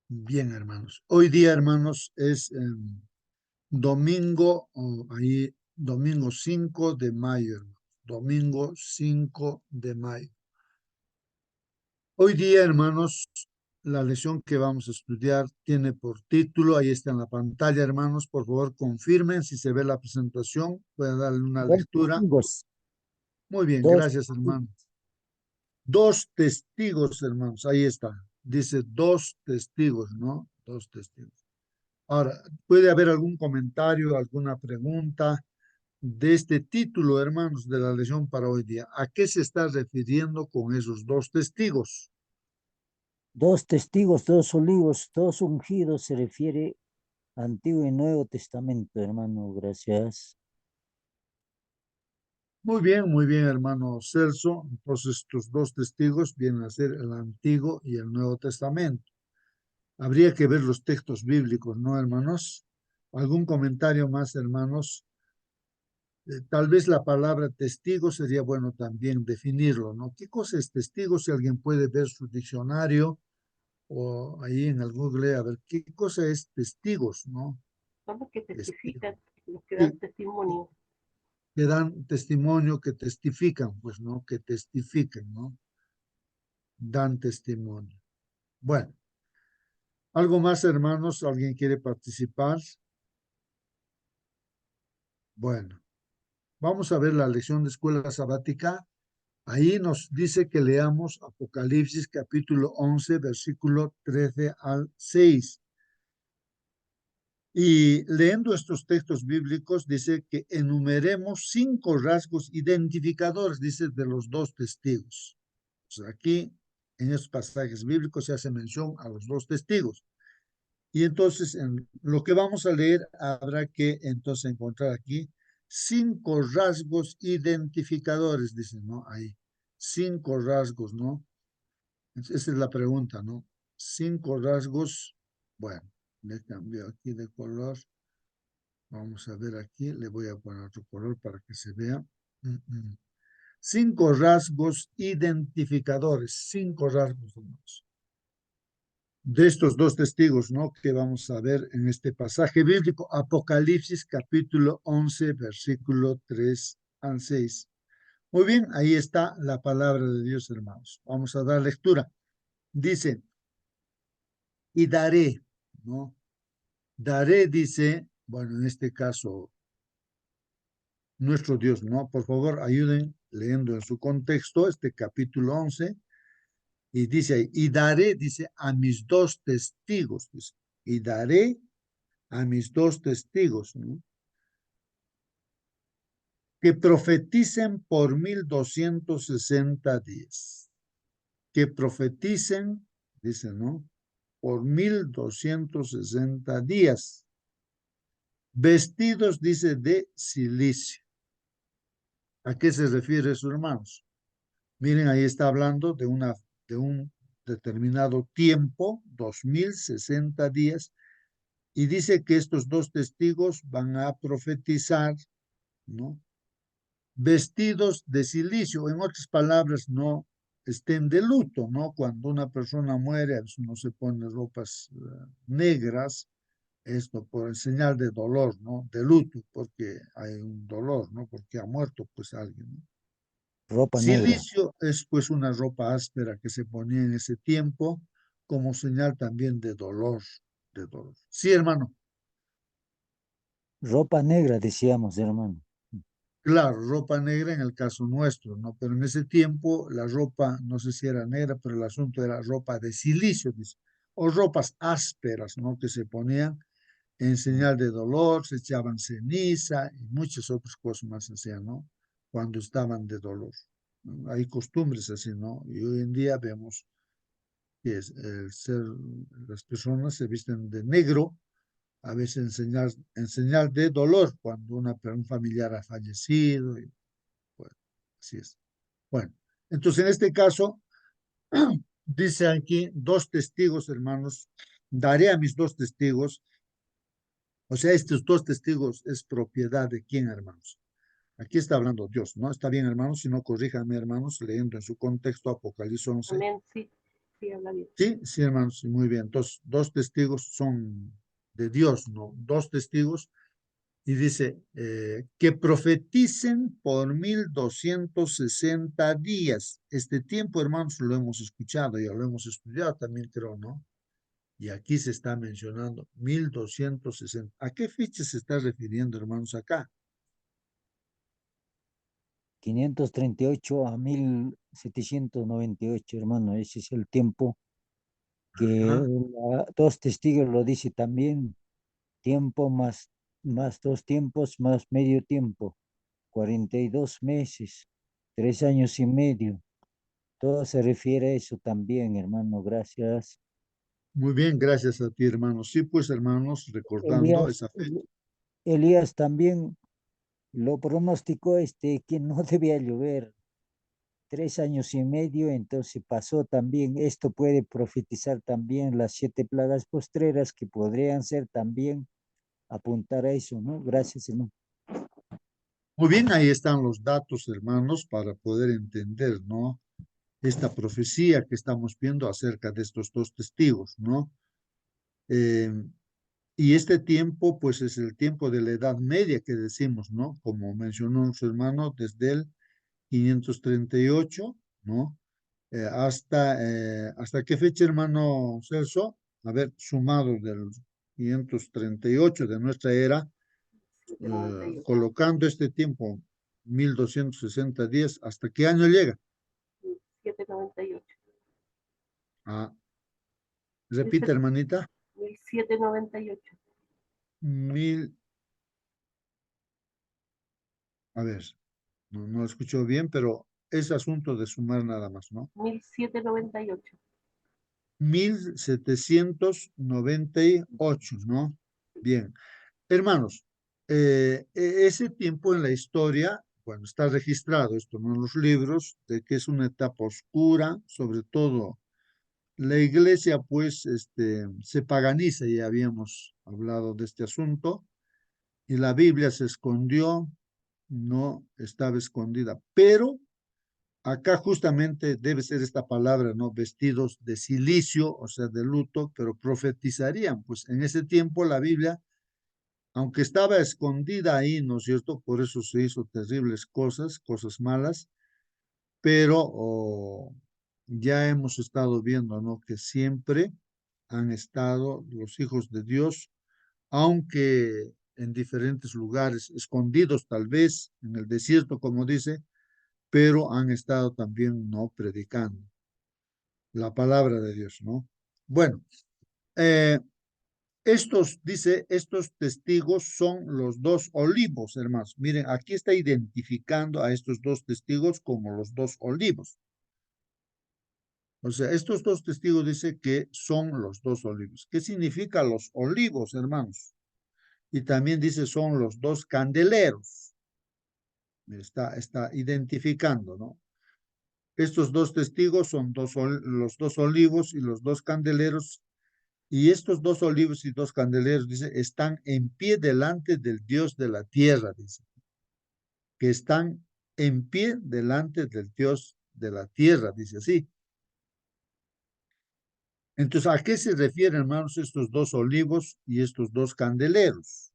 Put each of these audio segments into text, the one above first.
Bien, hermanos. Hoy día, hermanos, es domingo, domingo 5 de mayo, hermanos. Domingo 5 de mayo. Hoy día, hermanos, la lección que vamos a estudiar tiene por título, ahí está en la pantalla, hermanos, por favor confirmen si se ve la presentación, pueden darle una Dos lectura. testigos, Muy bien, dos gracias, testigos. hermano. Dos testigos, hermanos, ahí está. Dice dos testigos, ¿no? Dos testigos. Ahora, ¿puede haber algún comentario, alguna pregunta de este título, hermanos, de la lección para hoy día? ¿A qué se está refiriendo con esos dos testigos? Dos testigos, dos olivos, dos ungidos se refiere a Antiguo y Nuevo Testamento, hermano, gracias. Muy bien, hermano Celso. Entonces, estos dos testigos vienen a ser el Antiguo y el Nuevo Testamento. Habría que ver los textos bíblicos, ¿no, hermanos? ¿Algún comentario más, hermanos? Tal vez la palabra testigo sería bueno también definirlo, ¿no? ¿Qué cosa es testigo? Si alguien puede ver su diccionario o ahí en el Google, a ver, ¿qué cosa es testigos, no? Son los que Testigo. testifican, los que dan Sí, testimonio. que dan testimonio, que testifican, pues, ¿no? Que testifiquen, ¿no? Dan testimonio. Bueno, ¿algo más, hermanos? ¿Alguien quiere participar? Bueno, vamos a ver la lección de escuela sabática. Ahí nos dice que leamos Apocalipsis capítulo 11, versículo 13 al 6. Y leyendo estos textos bíblicos, dice que enumeremos 5 rasgos identificadores, dice, de los dos testigos. O sea, aquí, en estos pasajes bíblicos, se hace mención a los dos testigos. Y entonces, en lo que vamos a leer, habrá que entonces encontrar aquí 5 rasgos identificadores, dice, ¿no? Ahí, 5 rasgos, ¿no? Esa es la pregunta, ¿no? 5 rasgos, bueno, le cambio aquí de color. Vamos a ver aquí, le voy a poner otro color para que se vea. 5 rasgos identificadores, 5 rasgos, hermanos, de estos dos testigos, ¿no? Que vamos a ver en este pasaje bíblico, Apocalipsis capítulo 11, versículo 3 al 6. Muy bien, ahí está la palabra de Dios, hermanos. Vamos a dar lectura. Dice, y daré, ¿no? Daré, dice, bueno, en este caso, nuestro Dios, ¿no? Por favor, ayuden leyendo en su contexto este capítulo 11 y dice ahí, y daré, dice, a mis dos testigos, dice, y daré a mis dos testigos, ¿no? Que profeticen por 1260 días, que profeticen, dice, ¿no? Por 1260 días, vestidos, dice, de silicio. ¿A qué se refiere eso, hermanos? Miren, ahí está hablando de un determinado tiempo, 2060 días, y dice que estos dos testigos van a profetizar, ¿no? Vestidos de silicio, en otras palabras, no estén de luto, ¿no? Cuando una persona muere, a veces uno se pone ropas negras, esto por el señal de dolor, ¿no? De luto, porque hay un dolor, ¿no? Porque ha muerto, pues, alguien, ¿no? Ropa negra. Silicio es pues una ropa áspera que se ponía en ese tiempo como señal también de dolor, de dolor. Sí, hermano, Ropa negra, decíamos, hermano. claro, ropa negra en el caso nuestro, ¿no? Pero en ese tiempo la ropa, no sé si era negra, pero el asunto era ropa de silicio, dice, o ropas ásperas, ¿no? Que se ponían en señal de dolor, se echaban ceniza y muchas otras cosas más hacían, ¿no? Cuando estaban de dolor. ¿No? Hay costumbres así, ¿no? Y hoy en día vemos que es el ser, las personas se visten de negro, a veces en señal de dolor, cuando un familiar ha fallecido, y, bueno, así es. Bueno, entonces en este caso, dice aquí dos testigos, hermanos, daré a mis dos testigos, o sea, estos dos testigos es propiedad de quién, hermanos. Aquí está hablando Dios, ¿no? Está bien, hermanos, si no corríjanme, hermanos, leyendo en su contexto Apocalipsis 11. Amén, sí. Sí, habla bien. Sí, sí, hermanos, sí, muy bien. Entonces, dos testigos son de Dios, ¿no? Dos testigos. Y dice, que profeticen por 1260 días. Este tiempo, hermanos, lo hemos escuchado, ya lo hemos estudiado también, creo, ¿no? Y aquí se está mencionando 1260. ¿A qué fecha se está refiriendo, hermanos, acá? 538 a 1798, hermano. Ese es el tiempo que Ajá. dos testigos lo dice también. Tiempo más dos tiempos más medio tiempo. 42 meses, 3 años y medio. Todo se refiere a eso también, hermano. Gracias. Muy bien, gracias a ti, hermanos. Sí, pues, hermanos, recordando Elías, esa fecha. Elías también lo pronosticó que no debía llover 3 años y medio, entonces pasó también. Esto puede profetizar también las 7 plagas postreras que podrían ser también apuntar a eso, ¿no? Gracias, hermano. Muy bien, ahí están los datos, hermanos, para poder entender, ¿no? Esta profecía que estamos viendo acerca de estos dos testigos, ¿no? Eh, y este tiempo, pues es el tiempo de la Edad Media que decimos, ¿no? Como mencionó su hermano, desde el 538, ¿no? ¿Hasta qué fecha, hermano Celso? A ver, sumado del 538 de nuestra era, 798. colocando este tiempo, 1260 días, ¿hasta qué año llega? 798. Ah, repite, hermanita. 1798. Mil, a ver, no lo escucho bien, pero es asunto de sumar nada más, ¿no? 1798. 1798, ¿no? Bien. Hermanos, ese tiempo en la historia, bueno, está registrado esto, ¿no? En los libros, de que es una etapa oscura, sobre todo la iglesia, pues, se paganiza, ya habíamos hablado de este asunto, y la Biblia se escondió, no estaba escondida, pero acá justamente debe ser esta palabra, ¿no? Vestidos de silicio, o sea, de luto, pero profetizarían, pues en ese tiempo la Biblia, aunque estaba escondida ahí, ¿no es cierto? Por eso se hizo terribles cosas, cosas malas, pero ya hemos estado viendo, ¿no? Que siempre han estado los hijos de Dios, aunque en diferentes lugares, escondidos tal vez, en el desierto, como dice, pero han estado también, ¿no? Predicando la palabra de Dios, ¿no? Bueno, eh, dice, estos testigos son los dos olivos, hermanos. Miren, aquí está identificando a estos dos testigos como los dos olivos. O sea, estos dos testigos dice que son los dos olivos. ¿Qué significa los olivos, hermanos? Y también dice son los dos candeleros. Está identificando, ¿no? Estos dos testigos son los dos olivos y los dos candeleros. Y estos dos olivos y dos candeleros, dice, están en pie delante del Dios de la tierra, dice. Que están en pie delante del Dios de la tierra, dice así. Entonces, ¿a qué se refieren, hermanos, estos dos olivos y estos dos candeleros?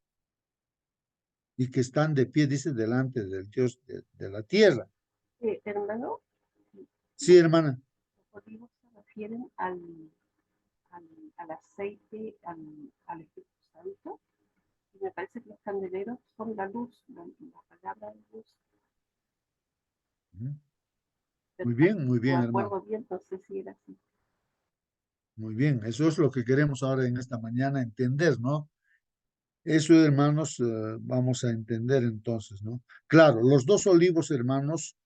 Y que están de pie, dice, delante del Dios de la tierra. Hermano, Sí, hermana. los olivos se refieren al aceite, al Espíritu Santo. Y me parece que los candeleros son la luz, la palabra de luz. Muy No bien, me hermano. acuerdo bien, no sé si era así. Muy bien, eso es lo que queremos ahora en esta mañana entender, ¿no? Eso, hermanos, vamos a entender entonces, ¿no? Claro, los dos olivos, hermanos,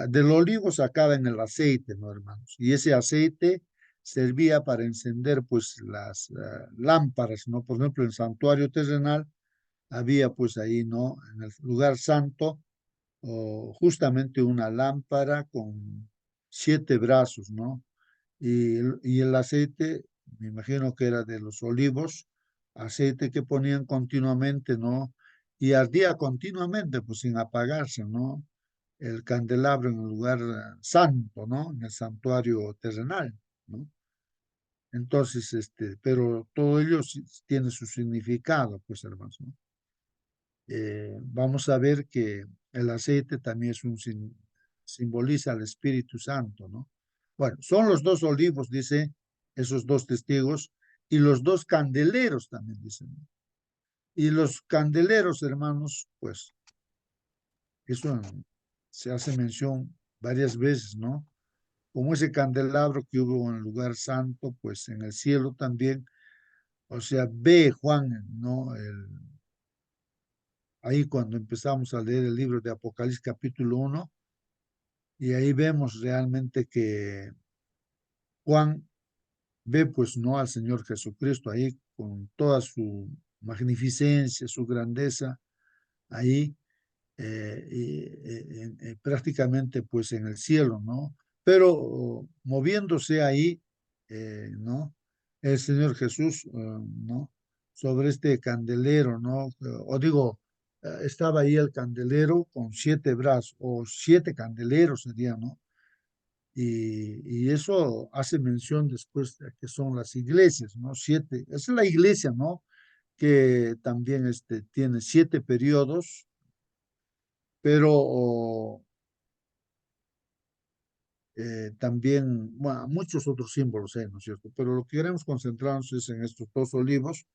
del olivo sacaba en el aceite, ¿no, hermanos? Y ese aceite servía para encender, pues, las lámparas, ¿no? Por ejemplo, en el santuario terrenal había, pues, ahí, ¿no? En el lugar santo, justamente una lámpara con 7 brazos, ¿no? Y el aceite, me imagino que era de los olivos, aceite que ponían continuamente, ¿no? Y ardía continuamente, pues sin apagarse, ¿no? El candelabro en el lugar santo, ¿no? En el santuario terrenal, ¿no? Entonces, pero todo ello tiene su significado, pues, hermanos, ¿no? Vamos a ver que el aceite también es simboliza al Espíritu Santo, ¿no? Bueno, son los dos olivos, dice, esos dos testigos, y los dos candeleros también dicen, ¿no? Y los candeleros, hermanos, pues, eso se hace mención varias veces, ¿no? Como ese candelabro que hubo en el lugar santo, pues en el cielo también, o sea, ve Juan, ¿no? Ahí cuando empezamos a leer el libro de Apocalipsis capítulo 1, y ahí vemos realmente que Juan ve pues no al Señor Jesucristo ahí con toda su magnificencia, su grandeza, ahí prácticamente pues en el cielo, ¿no? Pero moviéndose ahí, ¿no? El Señor Jesús, ¿no? Sobre este candelero, ¿no? O digo, estaba ahí el candelero con 7 brazos, o 7 candeleros sería, ¿no? Y eso hace mención después de que son las iglesias, ¿no? 7, esa es la iglesia, ¿no? Que también tiene 7 periodos, pero también, bueno, muchos otros símbolos, ¿no es cierto? Pero lo que queremos concentrarnos es en estos dos olivos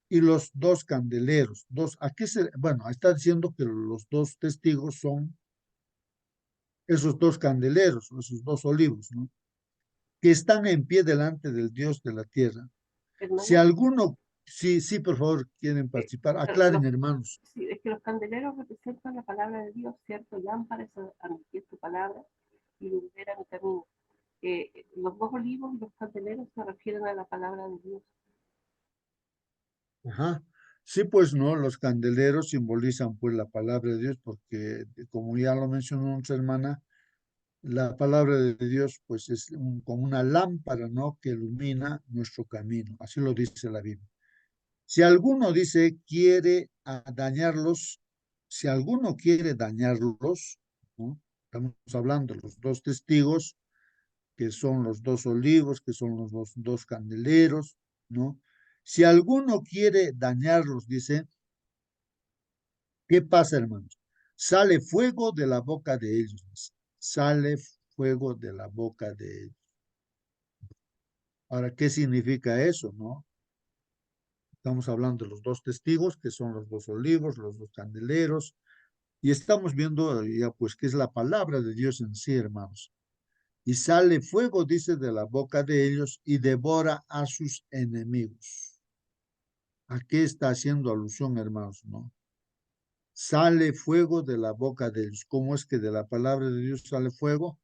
y los dos candeleros. ¿A qué bueno, está diciendo que los dos testigos son esos dos candeleros, esos dos olivos, ¿no? Que están en pie delante del Dios de la tierra. Si Hermano, alguno, sí, sí, por favor, quieren eh, participar, los, aclaren, hermanos. sí, es que los candeleros representan la palabra de Dios, ¿cierto? Lámparas a mi pie tu palabra y lumbrera mi camino. Los dos olivos y los candeleros se refieren a la palabra de Dios. Ajá. Sí, pues no, los candeleros simbolizan pues la palabra de Dios, porque como ya lo mencionó nuestra hermana, la palabra de Dios pues es como una lámpara, ¿no? Que ilumina nuestro camino. Así lo dice la Biblia. Si alguno dice quiere dañarlos, si alguno quiere dañarlos, ¿no? Estamos hablando de los dos testigos, que son los dos olivos, que son los dos candeleros, ¿no? Si alguno quiere dañarlos, dice, ¿qué pasa, hermanos? Sale fuego de la boca de ellos, dice. Sale fuego de la boca de ellos. Ahora, ¿qué significa eso, no? Estamos hablando de los dos testigos, que son los dos olivos, los dos candeleros, y estamos viendo ya pues qué es la palabra de Dios en sí, hermanos. Y sale fuego, dice, de la boca de ellos y devora a sus enemigos. ¿A qué está haciendo alusión, hermanos? ¿No? Sale fuego de la boca de ellos. ¿Cómo es que de la palabra de Dios sale fuego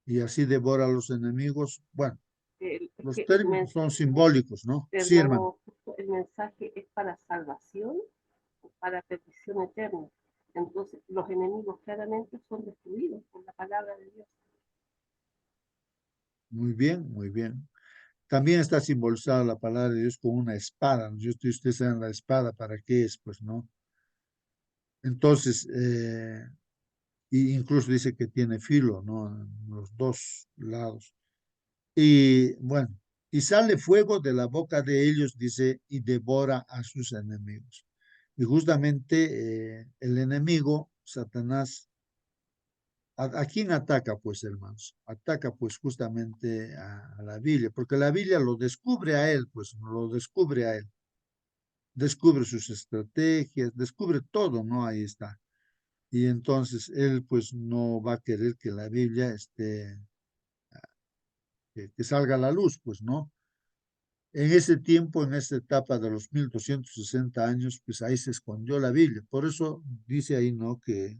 y así devora a los enemigos? Bueno, Es los que términos son simbólicos, ¿no? Sí, hermano. hermano, justo el mensaje es para salvación o para perdición eterna. Entonces, los enemigos claramente son destruidos por la palabra de Dios. Muy bien, muy bien. También está simbolizada la palabra de Dios con una espada. ¿No? Ustedes saben la espada, ¿para qué es? Pues, ¿no? Entonces, incluso dice que tiene filo, ¿no? En los dos lados. Y bueno, y sale fuego de la boca de ellos, dice, y devora a sus enemigos. Y justamente el enemigo, Satanás, ¿a quién ataca, pues, hermanos? Ataca, pues, justamente a la Biblia, porque la Biblia lo descubre a él, pues, lo descubre a él. Descubre sus estrategias, descubre todo, ¿no? Ahí está. Y entonces él, pues, no va a querer que la Biblia que salga a la luz, pues, ¿no? En ese tiempo, en esta etapa de los 1260 años, pues ahí se escondió la Biblia. Por eso dice ahí, ¿no? Que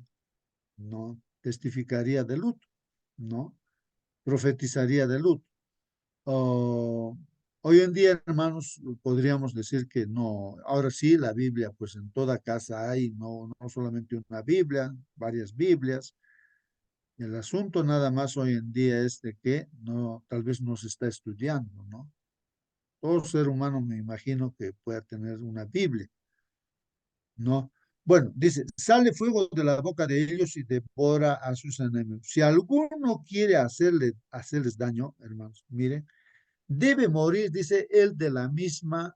no testificaría de luto, ¿no? Profetizaría de luto. Oh, hoy en día, hermanos, podríamos decir que no. Ahora sí, la Biblia, pues en toda casa hay, no solamente una Biblia, varias Biblias. El asunto nada más hoy en día es de que no, tal vez no se está estudiando, ¿no? Todo ser humano me imagino que pueda tener una Biblia, ¿no? Bueno, dice, sale fuego de la boca de ellos y devora a sus enemigos. Si alguno quiere hacerles daño, hermanos, miren, Debe morir, dice él, de la misma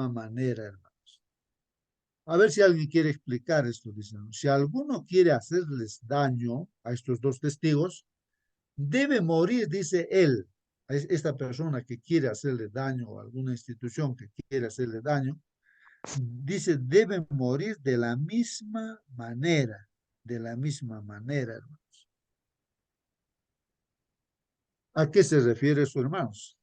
manera, hermanos. A ver si alguien quiere explicar esto, dice. Si alguno quiere hacerles daño a estos dos testigos, debe morir, dice él. Esta persona que quiere hacerle daño o alguna institución que quiere hacerle daño, dice, debe morir de la misma manera, hermanos. ¿A qué se refiere eso, hermanos?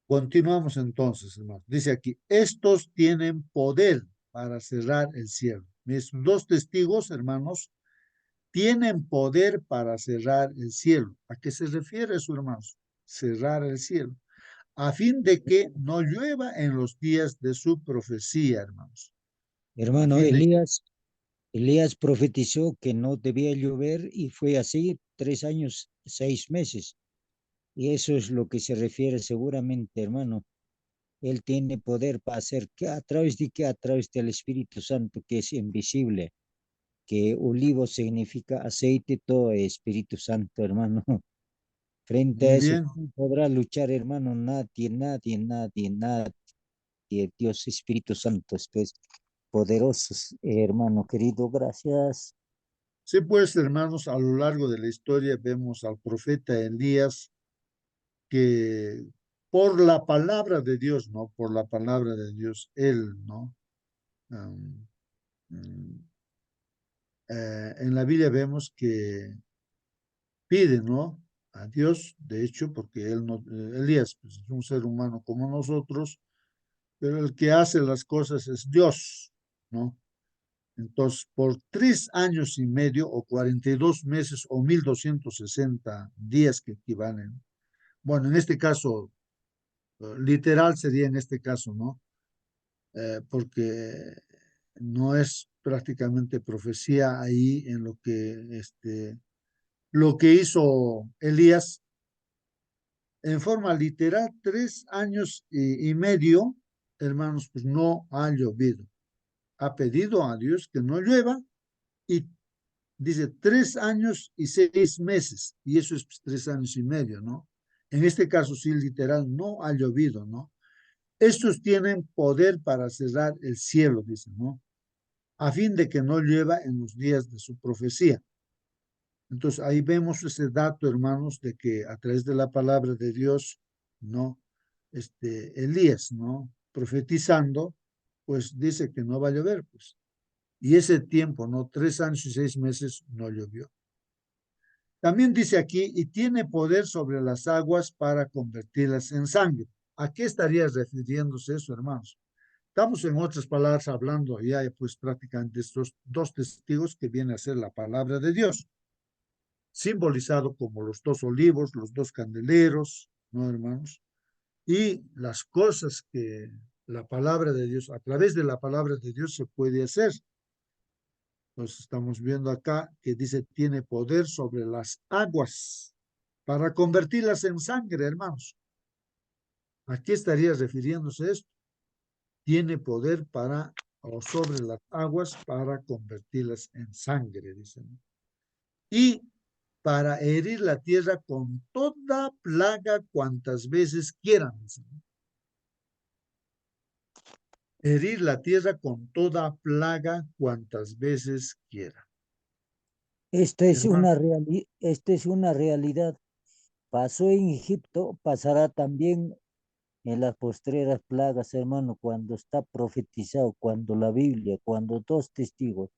Continuamos entonces, hermanos. Dice aquí, estos tienen poder para cerrar el cielo. Mis dos testigos, hermanos, tienen poder para cerrar el cielo. ¿A qué se refiere eso, hermanos? Cerrar el cielo. A fin de que no llueva en los días de su profecía, hermanos. A Hermano, fin de Elías profetizó que no debía llover y fue así 3 años, 6 meses. Y eso es lo que se refiere seguramente, hermano. Él tiene poder para hacer que a través de qué, a través del Espíritu Santo, que es invisible, que olivo significa aceite, todo es Espíritu Santo, hermano. Frente a muy eso, bien. ¿quién podrá luchar, hermano? Nadie, nadie, nadie, nadie. Dios Espíritu Santo, es poderosos, hermano querido, gracias. Sí, pues, hermanos, a lo largo de la historia vemos al profeta Elías que por la palabra de Dios, ¿no? Por la palabra de Dios, él, ¿no? Um, um, en la Biblia vemos que pide, ¿no? A Dios, de hecho, porque él no, Elías pues, es un ser humano como nosotros, pero el que hace las cosas es Dios, ¿no? Entonces, por 3 años y medio o 42 meses o 1260 días que equivalen, bueno, en este caso, literal sería en este caso, ¿no? Porque no es prácticamente profecía ahí en lo que hizo Elías en forma literal, 3 años y medio, hermanos, pues no ha llovido. Ha pedido a Dios que no llueva y dice 3 años y 6 meses, y eso es pues, 3 años y medio, ¿no? En este caso, sí, literal, no ha llovido, ¿no? Estos tienen poder para cerrar el cielo, dice, ¿no? A fin de que no llueva en los días de su profecía. Entonces, ahí vemos ese dato, hermanos, de que a través de la palabra de Dios, ¿no? Elías, ¿no? Profetizando, pues dice que no va a llover, pues. Y ese tiempo, ¿no? 3 años y 6 meses no llovió. También dice aquí, y tiene poder sobre las aguas para convertirlas en sangre. ¿A qué estaría refiriéndose eso, hermanos? Estamos, en otras palabras, hablando ya, pues, prácticamente de estos dos testigos que viene a ser la palabra de Dios, simbolizado como los dos olivos, los dos candeleros, ¿no, hermanos? Y las cosas que la palabra de Dios, a través de la palabra de Dios se puede hacer. Entonces estamos viendo acá que dice, tiene poder sobre las aguas para convertirlas en sangre, hermanos. ¿A qué estaría refiriéndose esto? Tiene poder para, o sobre las aguas para convertirlas en sangre, dicen. Y para herir la tierra con toda plaga cuantas veces quieran. Dicen. Herir la tierra con toda plaga cuantas veces quieran. Hermano, Esta es una realidad. Pasó en Egipto, pasará también en las postreras plagas, hermano, cuando está profetizado, cuando la Biblia, cuando dos testigos,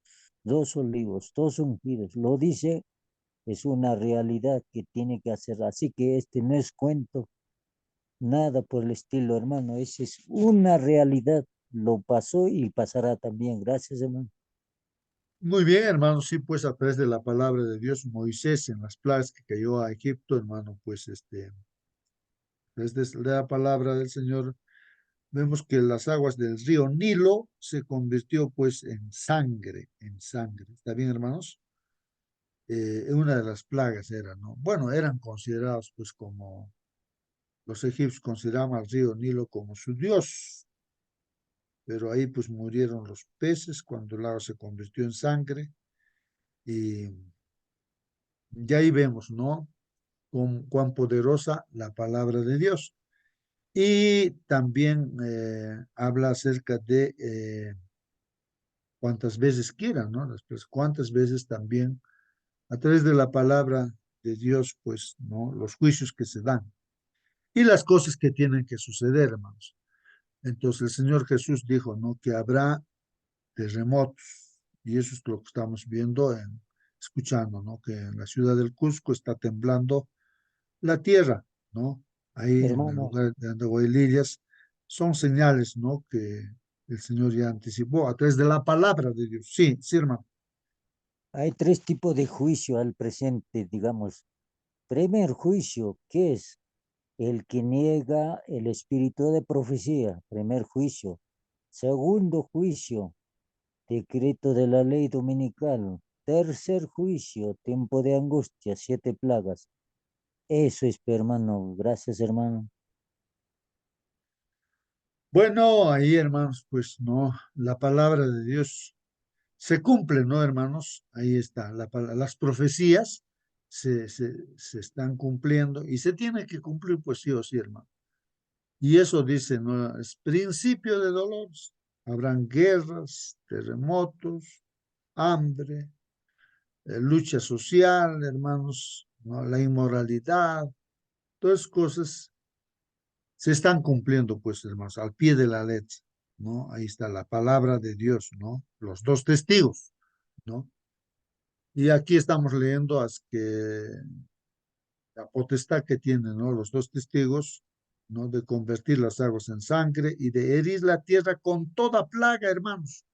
dos olivos, dos ungidos, lo dice, es una realidad que tiene que hacer. Así que este no es cuento, nada por el estilo, hermano, esa es una realidad. Lo pasó y pasará también. Gracias, hermano. muy bien, hermano, sí, pues a través de la palabra de Dios, Moisés en las plagas que cayó a Egipto, hermano, pues desde la palabra del Señor, vemos que las aguas del río Nilo se convirtió pues en sangre, en sangre. ¿Está bien, hermanos? Una de las plagas era, ¿no? Bueno, eran considerados pues como, los egipcios consideraban al río Nilo como su dios, pero ahí pues murieron los peces cuando el agua se convirtió en sangre y ahí vemos, ¿no? cuán poderosa la palabra de Dios. Y también habla acerca de cuántas veces quieran, ¿no? Cuántas veces también a través de la palabra de Dios, pues, ¿no? Los juicios que se dan y las cosas que tienen que suceder, hermanos. Entonces el Señor Jesús dijo, ¿no? Que habrá terremotos y eso es lo que estamos viendo, escuchando, ¿no? Que en la ciudad del Cusco está temblando la tierra, ¿no? Ahí en el Hermano, lugar de Andahuaylillas son señales, ¿no? Que el Señor ya anticipó a través de la palabra de Dios. Sí, sí, hermano. hay tres tipos de juicio al presente, digamos. Primer juicio, ¿qué es? El que niega el espíritu de profecía, primer juicio. Segundo juicio, decreto de la ley dominical. Tercer juicio, tiempo de angustia, 7 plagas. Eso es, hermano. Gracias, hermano. Bueno, ahí, hermanos, pues no, la palabra de Dios se cumple, ¿no, hermanos? Ahí está, las profecías se están cumpliendo y se tiene que cumplir, pues sí o sí, hermano. Y eso dice, ¿no? Es principio de dolores. Habrán guerras, terremotos, hambre, lucha social, hermanos, ¿no? La inmoralidad, todas cosas se están cumpliendo, pues, hermanos, al pie de la letra, ¿no? Ahí está la palabra de Dios, ¿no? Los dos testigos, ¿no? Y aquí estamos leyendo que la potestad que tienen, ¿no? Los dos testigos, ¿no? De convertir las aguas en sangre y de herir la tierra con toda plaga, hermanos,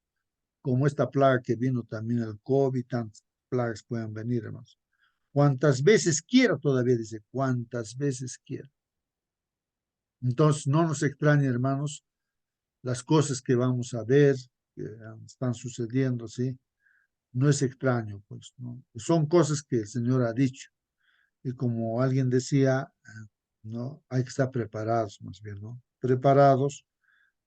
como esta plaga que vino también el COVID, tantas plagas pueden venir, hermanos. Cuantas veces quiera, todavía dice, cuantas veces quiera. Entonces, no nos extrañe, hermanos, las cosas que vamos a ver, que están sucediendo, ¿sí? No es extraño, pues, ¿no? Son cosas que el Señor ha dicho. Y como alguien decía, ¿no? Hay que estar preparados, más bien, ¿no? Preparados,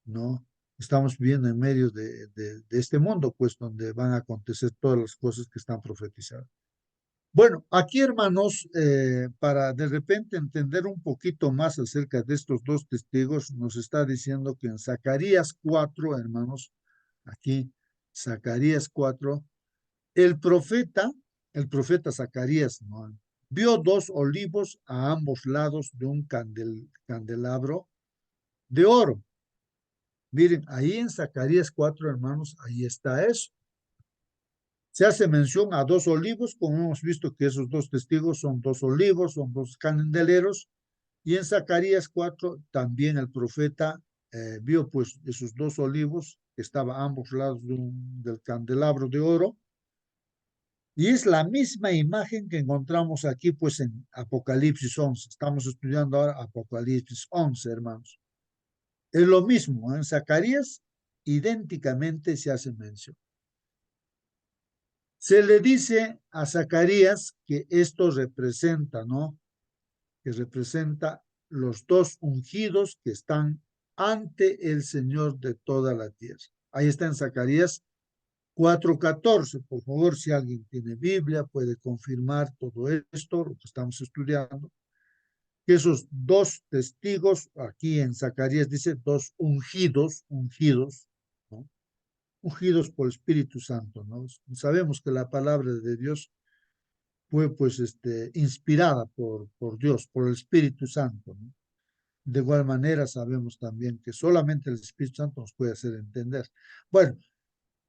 ¿no? Estamos viviendo en medio de este mundo, pues, donde van a acontecer todas las cosas que están profetizadas. Bueno, aquí, hermanos, para de repente entender un poquito más acerca de estos dos testigos, nos está diciendo que en Zacarías 4, hermanos, aquí, Zacarías 4, el profeta Zacarías, ¿no? Vio dos olivos a ambos lados de un candelabro de oro. Miren, ahí en Zacarías 4, hermanos, ahí está eso. Se hace mención a dos olivos, como hemos visto que esos dos testigos son dos olivos, son dos candeleros, y en Zacarías 4 también el profeta vio pues esos dos olivos que estaban a ambos lados del candelabro de oro, y es la misma imagen que encontramos aquí pues en Apocalipsis 11. Estamos estudiando ahora Apocalipsis 11, hermanos. Es lo mismo, en Zacarías idénticamente se hace mención. Se le dice a Zacarías que esto representa, ¿no? Que representa los dos ungidos que están ante el Señor de toda la tierra. Ahí está en Zacarías 4:14. Por favor, si alguien tiene Biblia, puede confirmar todo esto, lo que estamos estudiando. Que esos dos testigos, aquí en Zacarías dice dos ungidos, ¿no? Ungidos por el Espíritu Santo, ¿no? Sabemos que la palabra de Dios fue pues inspirada por Dios, por el Espíritu Santo, ¿no? De igual manera sabemos también que solamente el Espíritu Santo nos puede hacer entender. Bueno,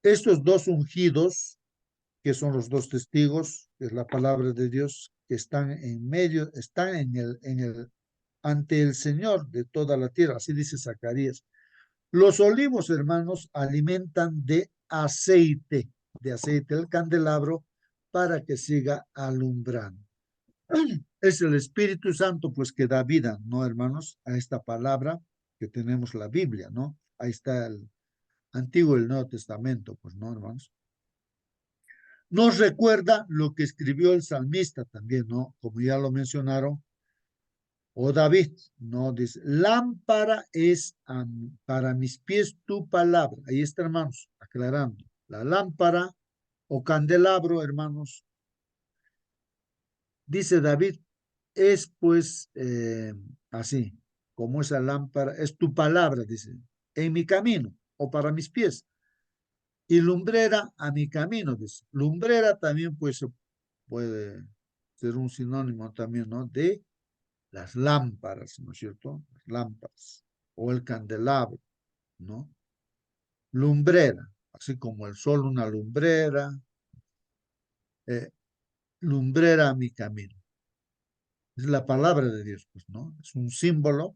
estos dos ungidos, que son los dos testigos, que es la palabra de Dios, que están en medio, están ante el Señor de toda la tierra, así dice Zacarías. Los olivos, hermanos, alimentan de aceite el candelabro para que siga alumbrando. Es el Espíritu Santo, pues, que da vida, ¿no, hermanos? A esta palabra que tenemos la Biblia, ¿no? Ahí está el Antiguo y el Nuevo Testamento, pues, ¿no, hermanos? Nos recuerda lo que escribió el salmista también, ¿no? Como ya lo mencionaron, o David, ¿no? Dice, lámpara es para mis pies tu palabra. Ahí está, hermanos, aclarando. La lámpara o candelabro, hermanos, dice David, es pues así, como esa lámpara, es tu palabra, dice, en mi camino o para mis pies. Y lumbrera a mi camino, dice. Lumbrera también pues puede ser un sinónimo también, ¿no? De las lámparas, ¿no es cierto? Las lámparas o el candelabro, ¿no? Lumbrera, así como el sol una lumbrera, eh, lumbrera a mi camino. Es la palabra de Dios, pues, ¿no? Es un símbolo,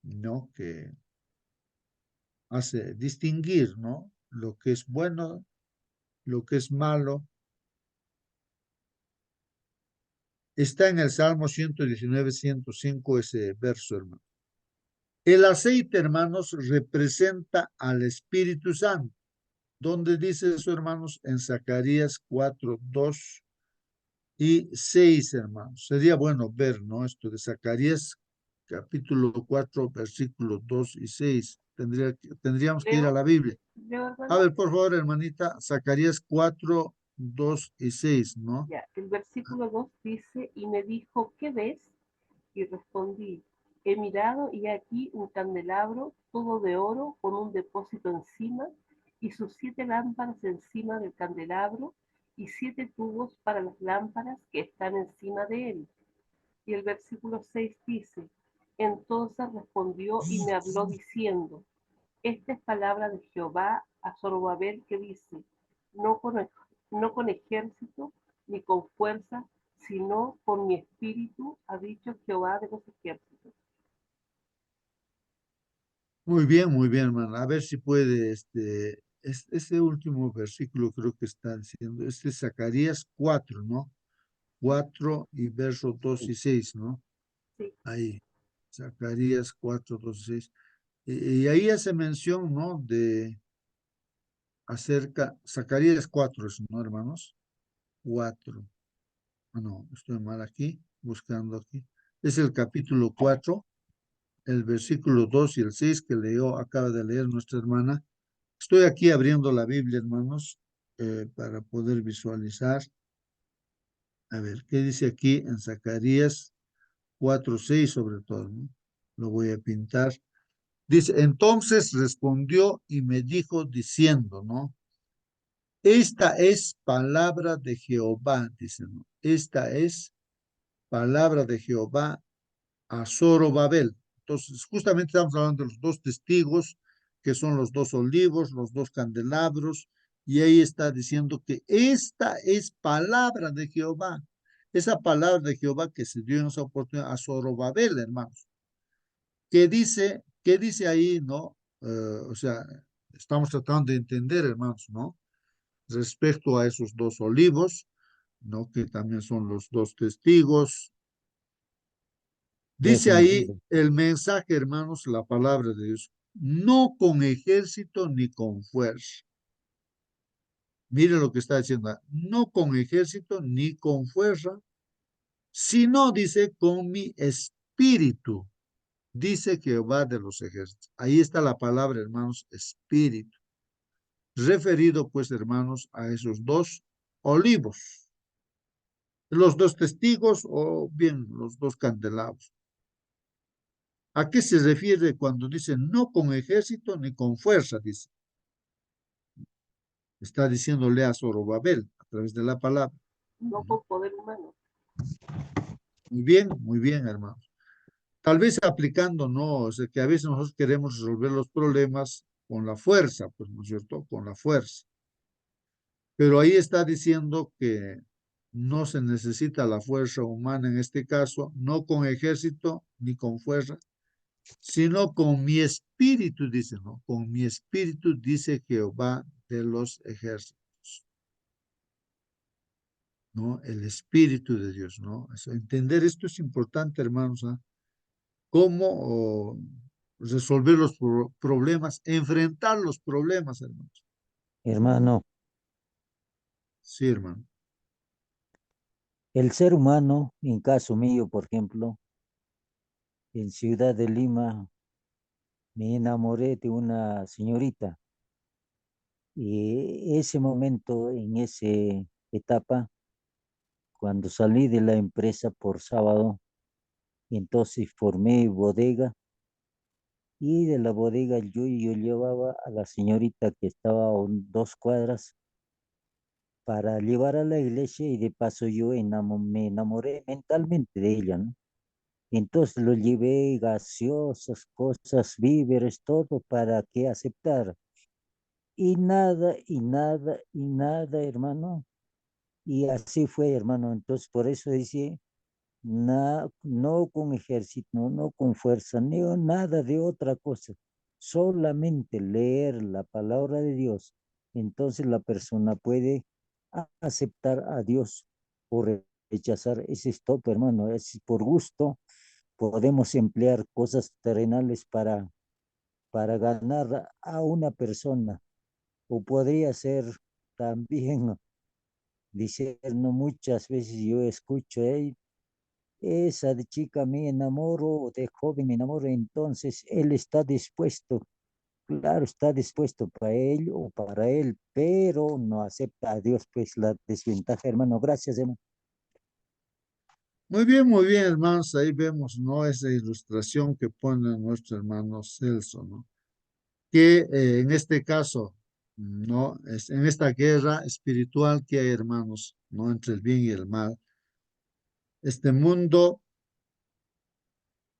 ¿no? Que hace distinguir, ¿no? Lo que es bueno, lo que es malo. Está en el Salmo 119, 105 ese verso, hermano. El aceite, hermanos, representa al Espíritu Santo. ¿Dónde dice eso, hermanos? En Zacarías 4, 2 y 6, hermanos. Sería bueno ver, ¿no? Esto de Zacarías capítulo 4, versículos 2 y 6. Tendríamos que ir a Leo, la Biblia. leo, A hermano. ver, por favor, hermanita, Zacarías 4, 2 y 6, ¿no? Ya, el versículo 2 dice, y me dijo, ¿qué ves? Y respondí, he mirado y aquí un candelabro todo de oro con un depósito encima y sus 7 lámparas encima del candelabro y 7 tubos para las lámparas que están encima de él. Y el versículo 6 dice, entonces respondió y me habló diciendo, esta es palabra de Jehová a Zorobabel que dice, no con, no con ejército ni con fuerza, sino con mi espíritu, ha dicho Jehová de los ejércitos. Muy bien, hermano. A ver si puede, este último versículo creo que está diciendo, este es Zacarías 4, ¿no? 4 y versos 2 Sí, y 6, ¿no? Sí, Ahí, Zacarías 4, 2 y 6. Y ahí hace mención, ¿no? De acerca, Zacarías 4, ¿no, hermanos? 4. Ah, no, estoy mal aquí, buscando aquí. Es el capítulo 4, el versículo 2 y el 6 que leyó, acaba de leer nuestra hermana. Estoy aquí abriendo la Biblia, hermanos, para poder visualizar. A ver, ¿qué dice aquí en Zacarías 4, 6 sobre todo, ¿no? Lo voy a pintar. Dice, entonces respondió y me dijo diciendo, ¿no? Esta es palabra de Jehová, dice, ¿no? Esta es palabra de Jehová a Zorobabel. Entonces, justamente estamos hablando de los dos testigos, que son los dos olivos, los dos candelabros, y ahí está diciendo que esta es palabra de Jehová. Esa palabra de Jehová que se dio en esa oportunidad a Zorobabel, hermanos. Qué dice ahí, no? O sea, estamos tratando de entender, hermanos, ¿no? Respecto a esos dos olivos, ¿no? Que también son los dos testigos. los Dice ahí entiendo. el mensaje, hermanos, la palabra de Dios, no con ejército ni con fuerza. Mire lo que está diciendo, no con ejército ni con fuerza, sino dice con mi espíritu, dice Jehová de los ejércitos. Ahí está la palabra, hermanos, espíritu, referido pues, hermanos, a esos dos olivos, los dos testigos o bien los dos candelabros. ¿A qué se refiere cuando dice no con ejército ni con fuerza? Dice, está diciéndole a Zorobabel a través de la palabra. no con poder humano. Muy bien, hermanos. Tal vez aplicando, no, o sea, que a veces nosotros queremos resolver los problemas con la fuerza, pues, ¿no es cierto? Con la fuerza. Pero ahí está diciendo que no se necesita la fuerza humana en este caso, no con ejército ni con fuerza, sino con mi espíritu, dice, ¿no? Con mi espíritu, dice Jehová de los ejércitos, ¿no? El espíritu de Dios, ¿no? Entender esto es importante, hermanos, ¿ah? Cómo resolver los problemas, enfrentar los problemas, hermanos. Hermano, Sí, hermano. el ser humano, en caso mío, por ejemplo, en Ciudad de Lima, me enamoré de una señorita y ese momento, en esa etapa, cuando salí de la empresa por sábado, Entonces formé bodega y de la bodega yo llevaba a la señorita que estaba a 2 cuadras para llevar a la iglesia y de paso yo me enamoré mentalmente de ella, ¿no? Entonces lo llevé gaseosas, cosas, víveres, todo para que aceptara. Y nada, y nada, y nada, hermano. Y así fue, hermano. Entonces por eso dice, no con ejército, no con fuerza, ni nada de otra cosa. Solamente leer la palabra de Dios. Entonces la persona puede aceptar a Dios o rechazar. Ese es todo, hermano. Es por gusto. Podemos emplear cosas terrenales para ganar a una persona. O podría ser también, dice, no muchas veces yo escucho, esa de chica me enamoro, o de joven me enamoro, entonces él está dispuesto, claro, está dispuesto para él o para él, pero no acepta a Dios, pues la desventaja, hermano. Gracias, hermano. Muy bien, hermanos. Ahí vemos, ¿no? Esa ilustración que pone nuestro hermano Celso, ¿no? Que en este caso, ¿no? En esta guerra espiritual que hay, hermanos, ¿no? Entre el bien y el mal. Este mundo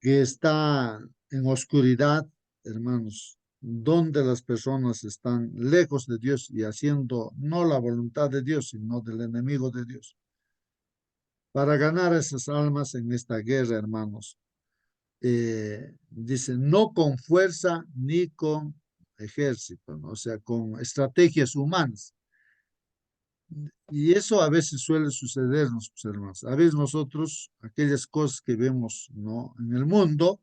que está en oscuridad, hermanos, donde las personas están lejos de Dios y haciendo no la voluntad de Dios, sino del enemigo de Dios. Para ganar esas almas en esta guerra, hermanos, dice, no con fuerza ni con ejército, ¿no? O sea, con estrategias humanas. Y eso a veces suele sucedernos, pues, hermanos. A veces nosotros, aquellas cosas que vemos, ¿no? En el mundo,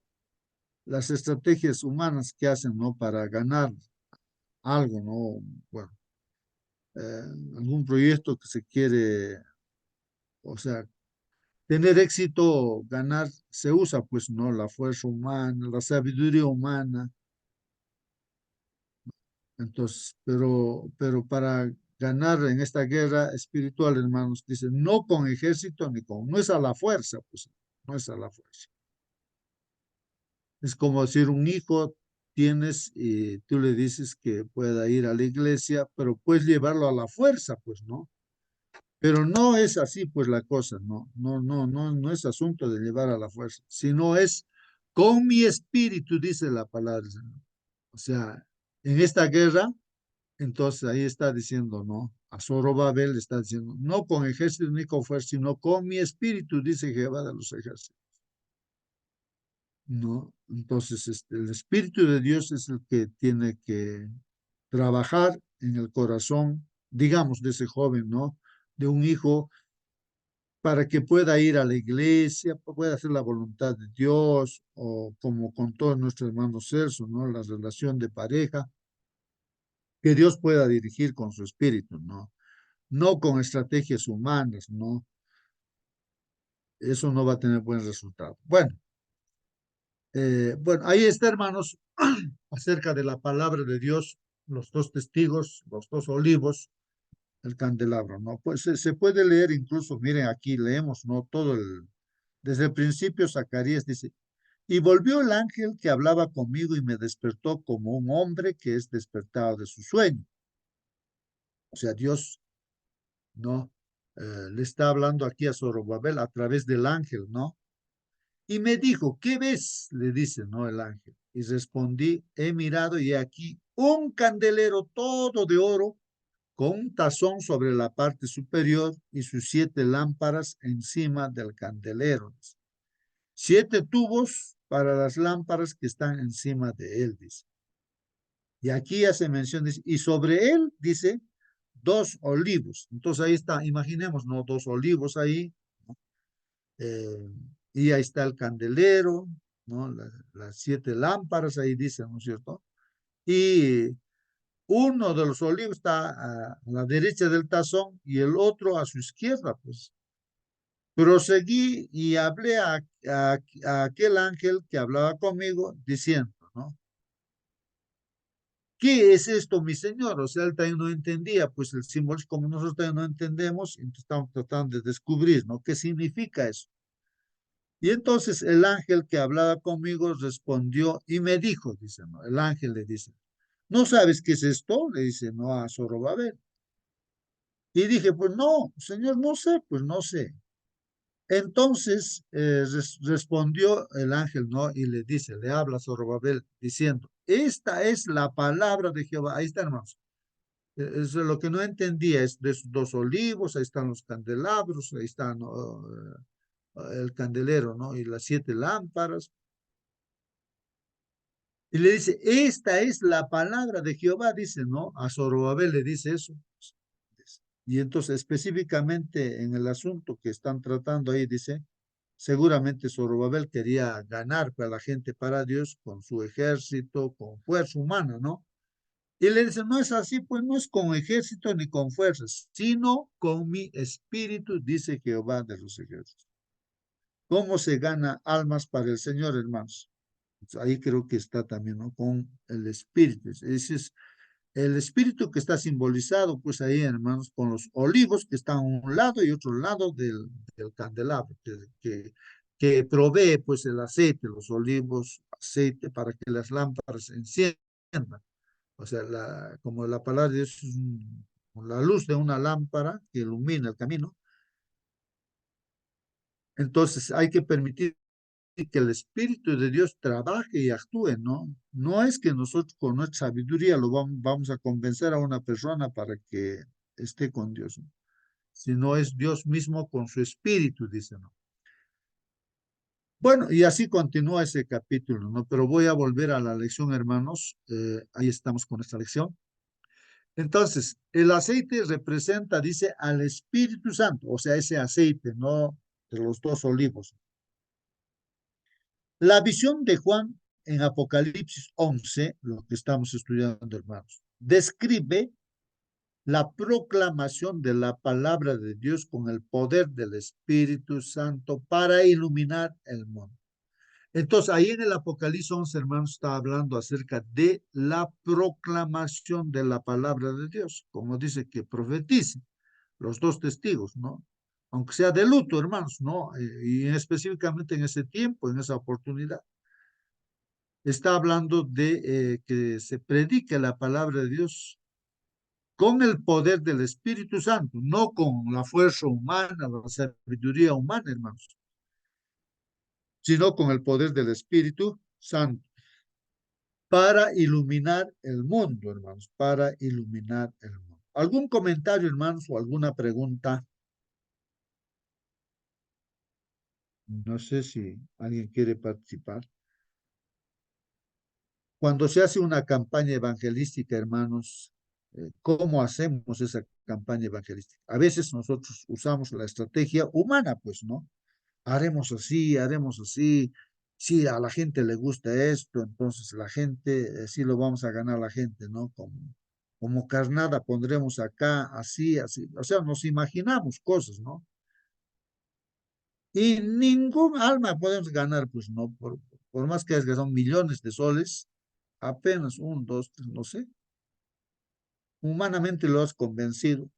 las estrategias humanas que hacen, ¿no? Para ganar algo, ¿no? Bueno, eh, algún proyecto que se quiere, o sea, tener éxito, ganar, se usa, pues, ¿no? La fuerza humana, la sabiduría humana. Entonces, pero para ganar en esta guerra espiritual, hermanos, dice, no con ejército ni con, no es a la fuerza, pues, no es a la fuerza. Es como decir, un hijo tienes y tú le dices que pueda ir a la iglesia, pero puedes llevarlo a la fuerza, pues, ¿no? Pero no es así, pues, la cosa, no es asunto de llevar a la fuerza, sino es con mi espíritu, dice la palabra, ¿no? O sea, en esta guerra, entonces ahí está diciendo, ¿no? A Zorobabel le está diciendo, no con ejército ni con fuerza, sino con mi espíritu, dice Jehová de los ejércitos. ¿No? Entonces, el Espíritu de Dios es el que tiene que trabajar en el corazón, digamos, de ese joven, ¿no? De un hijo, para que pueda ir a la iglesia, pueda hacer la voluntad de Dios, o como con todos nuestros hermanos Celso, ¿no? La relación de pareja, que Dios pueda dirigir con su espíritu, ¿no? No con estrategias humanas, ¿no? Eso no va a tener buen resultado. Bueno, ahí está, hermanos, acerca de la palabra de Dios, los dos testigos, los dos olivos, el candelabro, ¿no? Pues se puede leer incluso, miren, aquí leemos, ¿no? Desde el principio Zacarías dice, y volvió el ángel que hablaba conmigo y me despertó como un hombre que es despertado de su sueño. O sea, Dios, ¿no? Le está hablando aquí a Zorobabel a través del ángel, ¿no? Y me dijo, ¿qué ves? Le dice, ¿no? El ángel. Y respondí, he mirado y he aquí un candelero todo de oro con un tazón sobre la parte superior y sus 7 lámparas encima del candelero. 7 tubos para las lámparas que están encima de él, dice. Y aquí hace mención, dice, y sobre él, dice, 2 olivos. Entonces ahí está, imaginemos, ¿no? 2 olivos ahí, eh, y ahí está el candelero, ¿no? Las 7 lámparas, ahí dice, ¿no es cierto? Y uno de los olivos está a la derecha del tazón y el otro a su izquierda, pues. Proseguí y hablé a aquel ángel que hablaba conmigo, diciendo, ¿no? ¿Qué es esto, mi señor? O sea, él también no entendía, pues el símbolo, como nosotros también no entendemos, entonces estamos tratando de descubrir, ¿no? ¿Qué significa eso? Y entonces el ángel que hablaba conmigo respondió y me dijo, dice, ¿no? El ángel le dice, ¿no sabes qué es esto? Le dice, no, a Zorobabel. Y dije, pues no, señor, no sé, pues no sé. Entonces respondió el ángel, ¿no? Y le dice, le habla a Zorobabel diciendo, esta es la palabra de Jehová. Ahí está, hermanos. Eso es lo que no entendía, es de esos dos olivos, ahí están los candelabros, ahí está, ¿no? El candelero, ¿no? Y las 7 lámparas. Y le dice, esta es la palabra de Jehová, dice, ¿no? A Zorobabel le dice eso. Y entonces específicamente en el asunto que están tratando ahí, dice, seguramente Zorobabel quería ganar para la gente para Dios con su ejército, con fuerza humana, ¿no? Y le dice, no es así, pues no es con ejército ni con fuerzas, sino con mi espíritu, dice Jehová de los ejércitos. ¿Cómo se gana almas para el Señor, hermanos? Pues ahí creo que está también, ¿no? Con el espíritu. Ese es el espíritu que está simbolizado, pues ahí, hermanos, con los olivos que están a un lado y otro lado del candelabro, que provee, pues, el aceite, los olivos, aceite, para que las lámparas se enciendan. O sea, como la palabra de Dios es la luz de una lámpara que ilumina el camino, entonces hay que permitir que el Espíritu de Dios trabaje y actúe, ¿no? No es que nosotros con nuestra sabiduría lo vamos a convencer a una persona para que esté con Dios, ¿no? Sino es Dios mismo con su Espíritu, dice, ¿no? Bueno, y así continúa ese capítulo, ¿no? Pero voy a volver a la lección, hermanos. Ahí estamos con esta lección. Entonces, el aceite representa, dice, al Espíritu Santo, o sea, ese aceite, ¿no? De los dos olivos. La visión de Juan en Apocalipsis 11, lo que estamos estudiando, hermanos, describe la proclamación de la palabra de Dios con el poder del Espíritu Santo para iluminar el mundo. Entonces, ahí en el Apocalipsis 11, hermanos, está hablando acerca de la proclamación de la palabra de Dios, como dice que profetice los dos testigos, ¿no? Aunque sea de luto, hermanos, ¿no? Y específicamente en ese tiempo, en esa oportunidad. Está hablando de que se predique la palabra de Dios con el poder del Espíritu Santo, no con la fuerza humana, la sabiduría humana, hermanos, sino con el poder del Espíritu Santo para iluminar el mundo, hermanos, para iluminar el mundo. ¿Algún comentario, hermanos, o alguna pregunta? No sé si alguien quiere participar. Cuando se hace una campaña evangelística, hermanos, ¿cómo hacemos esa campaña evangelística? A veces nosotros usamos la estrategia humana, pues, ¿no? Haremos así. Si a la gente le gusta esto, entonces la gente, sí lo vamos a ganar a la gente, ¿no? Como carnada pondremos acá, así, así. O sea, nos imaginamos cosas, ¿no? Y ningún alma podemos ganar, pues, ¿no? Por más que son millones de soles, apenas un, dos, tres, no sé. Humanamente lo has convencido.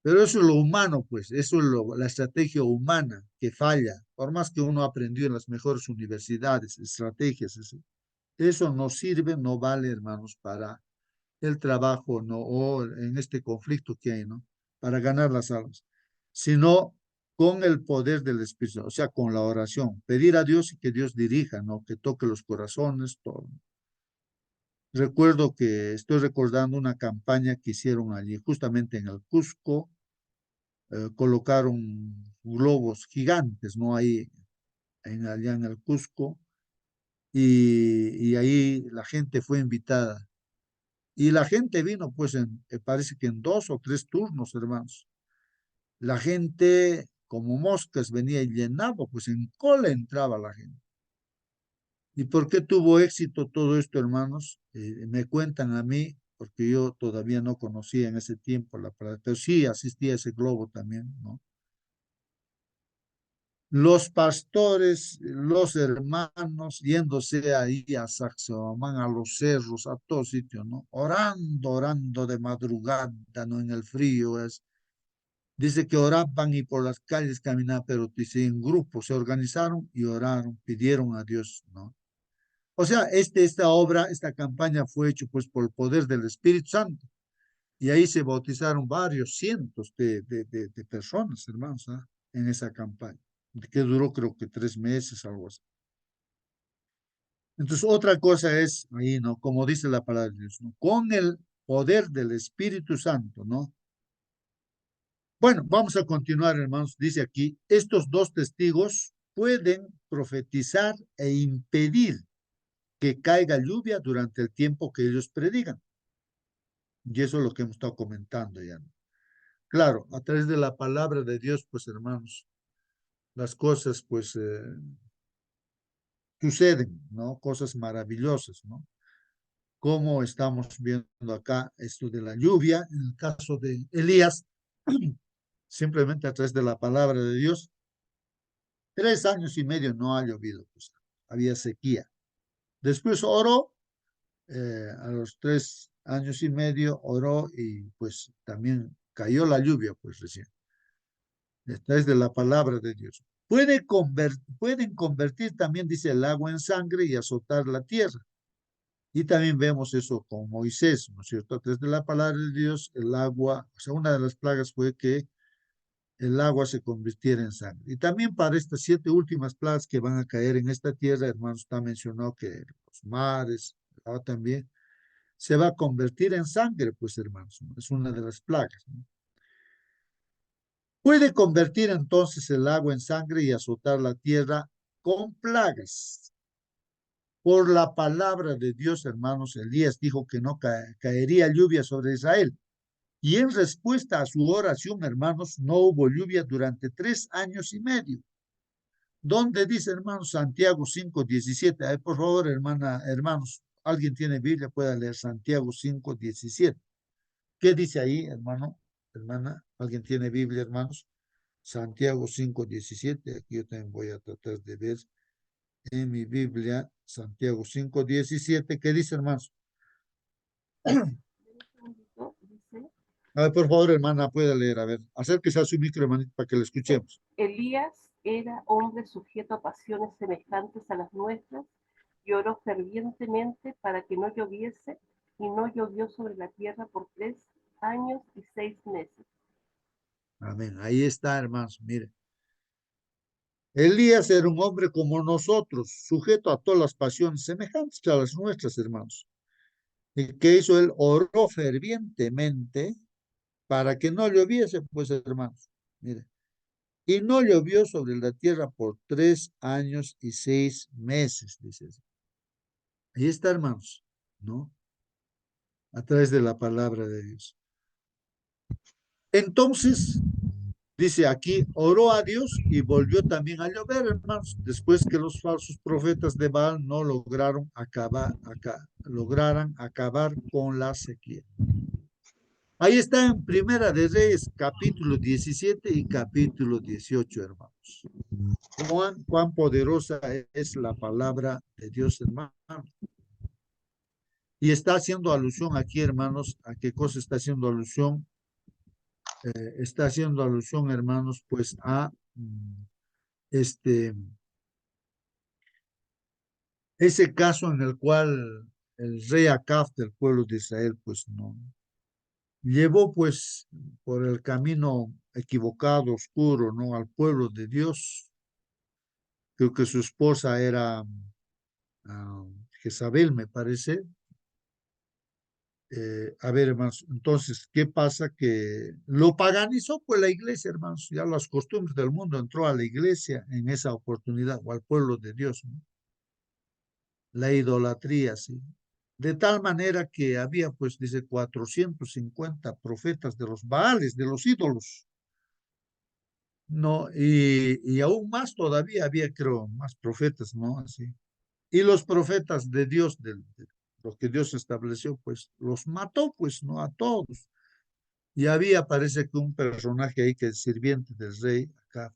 Pero eso es lo humano, pues, eso es la estrategia humana que falla. Por más que uno aprendió en las mejores universidades, estrategias, eso no sirve, no vale, hermanos, para el trabajo, ¿no? O en este conflicto que hay, ¿no? Para ganar las almas, sino con el poder del Espíritu, o sea, con la oración. Pedir a Dios y que Dios dirija, ¿no? Que toque los corazones, todo. Recuerdo que estoy recordando una campaña que hicieron allí, justamente en el Cusco, colocaron globos gigantes, ¿no? Ahí, allá en el Cusco, y ahí la gente fue invitada. Y la gente vino, pues, parece que en 2 o 3 turnos, hermanos. La gente, como moscas, venía y llenaba, pues en cola entraba la gente. ¿Y por qué tuvo éxito todo esto, hermanos? Me cuentan a mí, porque yo todavía no conocía en ese tiempo la palabra, pero sí asistía a ese globo también, ¿no? Los pastores, los hermanos, yéndose ahí a Sacsayhuamán, a los cerros, a todos sitios, ¿no? Orando, orando de madrugada, ¿no? En el frío, Dice que oraban y por las calles caminaban, pero dice en grupo se organizaron y oraron, pidieron a Dios, ¿no? O sea, esta obra, esta campaña fue hecha pues por el poder del Espíritu Santo. Y ahí se bautizaron varios cientos de personas, hermanos, ¿ah? En esa campaña, que duró creo que 3 meses, algo así. Entonces, otra cosa es, ahí, ¿no? Como dice la palabra de Dios, ¿no? Con el poder del Espíritu Santo, ¿no? Bueno, vamos a continuar, hermanos. Dice aquí, estos dos testigos pueden profetizar e impedir que caiga lluvia durante el tiempo que ellos predican. Y eso es lo que hemos estado comentando ya, ¿no? Claro, a través de la palabra de Dios, pues hermanos, las cosas pues suceden, ¿no? Cosas maravillosas, ¿no? Como estamos viendo acá esto de la lluvia, en el caso de Elías, simplemente a través de la palabra de Dios, 3 años y medio no ha llovido, pues había sequía. Después oró, a los 3 años y medio oró y pues también cayó la lluvia, pues recién. Esta es de la palabra de Dios. Pueden convertir también, dice, el agua en sangre y azotar la tierra. Y también vemos eso con Moisés, ¿no es cierto? A través de la palabra de Dios, el agua, o sea, una de las plagas fue que el agua se convirtiera en sangre. Y también para estas 7 últimas plagas que van a caer en esta tierra, hermanos, está mencionado que los mares, el agua también, se va a convertir en sangre, pues, hermanos, ¿no? Es una de las plagas, ¿no? Puede convertir entonces el agua en sangre y azotar la tierra con plagas. Por la palabra de Dios, hermanos, Elías dijo que no caería lluvia sobre Israel. Y en respuesta a su oración, hermanos, no hubo lluvia durante 3 años y medio. ¿Dónde dice, hermanos, Santiago 5:17? Ay, por favor, hermanos, alguien tiene Biblia, pueda leer Santiago 5:17. ¿Qué dice ahí, hermano, hermana? ¿Alguien tiene Biblia, hermanos? Santiago 5:17. Aquí yo también voy a tratar de ver en mi Biblia, Santiago 5:17. ¿Qué dice, hermanos? Dice, A ver, por favor, hermana, puede leer. A ver, acérquese a su micro, hermanito, para que le escuchemos. Elías era hombre sujeto a pasiones semejantes a las nuestras y oró fervientemente para que no lloviese, y no llovió sobre la tierra por 3 años y 6 meses. Amén. Ahí está, hermanos. Mire. Elías era un hombre como nosotros, sujeto a todas las pasiones semejantes a las nuestras, hermanos. ¿Y qué hizo él? Oró fervientemente para que no lloviese, pues, hermanos. Mire. Y no llovió sobre la tierra por 3 años y 6 meses, dice. Ahí está, hermanos, ¿no? A través de la palabra de Dios. Entonces, dice aquí, oró a Dios y volvió también a llover, hermanos, después que los falsos profetas de Baal no lograran acabar con la sequía. Ahí está en Primera de Reyes, capítulo 17 y capítulo 18, hermanos. Cuán poderosa es la palabra de Dios, hermano. Y está haciendo alusión aquí, hermanos, ¿a qué cosa está haciendo alusión? Está haciendo alusión, hermanos, pues a este, ese caso en el cual el rey Acab del pueblo de Israel, pues no, llevó pues por el camino equivocado, oscuro, ¿no? Al pueblo de Dios. Creo que su esposa era Jezabel, me parece. A ver, hermanos, entonces, ¿qué pasa? Que lo paganizó pues la iglesia, hermanos. Ya las costumbres del mundo entró a la iglesia en esa oportunidad, o al pueblo de Dios, ¿no? La idolatría, sí. De tal manera que había, pues, dice, 450 profetas de los Baales, de los ídolos, ¿no? Y aún más todavía había, creo, más profetas, ¿no? Así. Y los profetas de Dios, de lo que Dios estableció, pues, los mató, pues, ¿no? A todos. Y había, parece que un personaje ahí que es sirviente del rey, acá,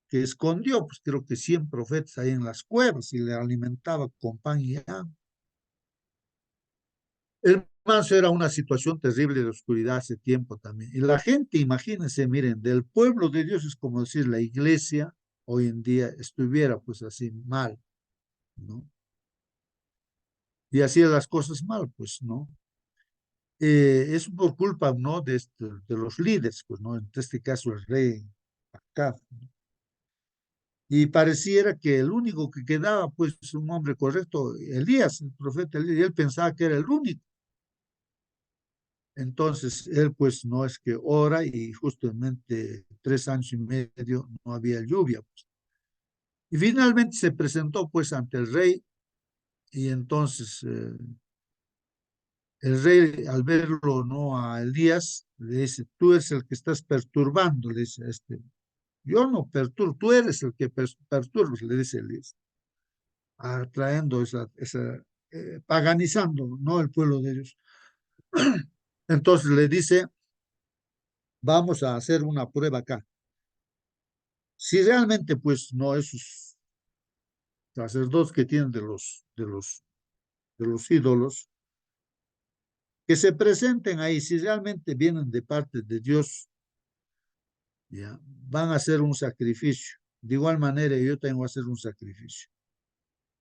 que escondió, pues, creo que 100 profetas ahí en las cuevas y le alimentaba con pan y agua. hermanos, era una situación terrible de oscuridad hace tiempo también. Y la gente, imagínense, miren, del pueblo de Dios es como decir la iglesia hoy en día estuviera pues así mal, ¿no? Y hacía las cosas mal, pues, ¿no? Es por culpa, ¿no? De los líderes, pues, ¿no? En este caso el rey Acab. Y pareciera que el único que quedaba, pues, un hombre correcto, Elías, el profeta Elías, y él pensaba que era el único. Entonces, él, pues, no es que ora y justamente 3 años y medio no había lluvia, pues. Y finalmente se presentó, pues, ante el rey y entonces el rey, al verlo, ¿no? A Elías, le dice, tú eres el que estás perturbando, le dice, yo no perturbo, tú eres el que perturbas, le dice Elías, trayendo paganizando, ¿no? El pueblo de Dios. Entonces le dice, vamos a hacer una prueba acá. Si realmente, pues, no esos sacerdotes que tienen de los ídolos, que se presenten ahí, si realmente vienen de parte de Dios, ya, van a hacer un sacrificio. De igual manera, yo tengo que hacer un sacrificio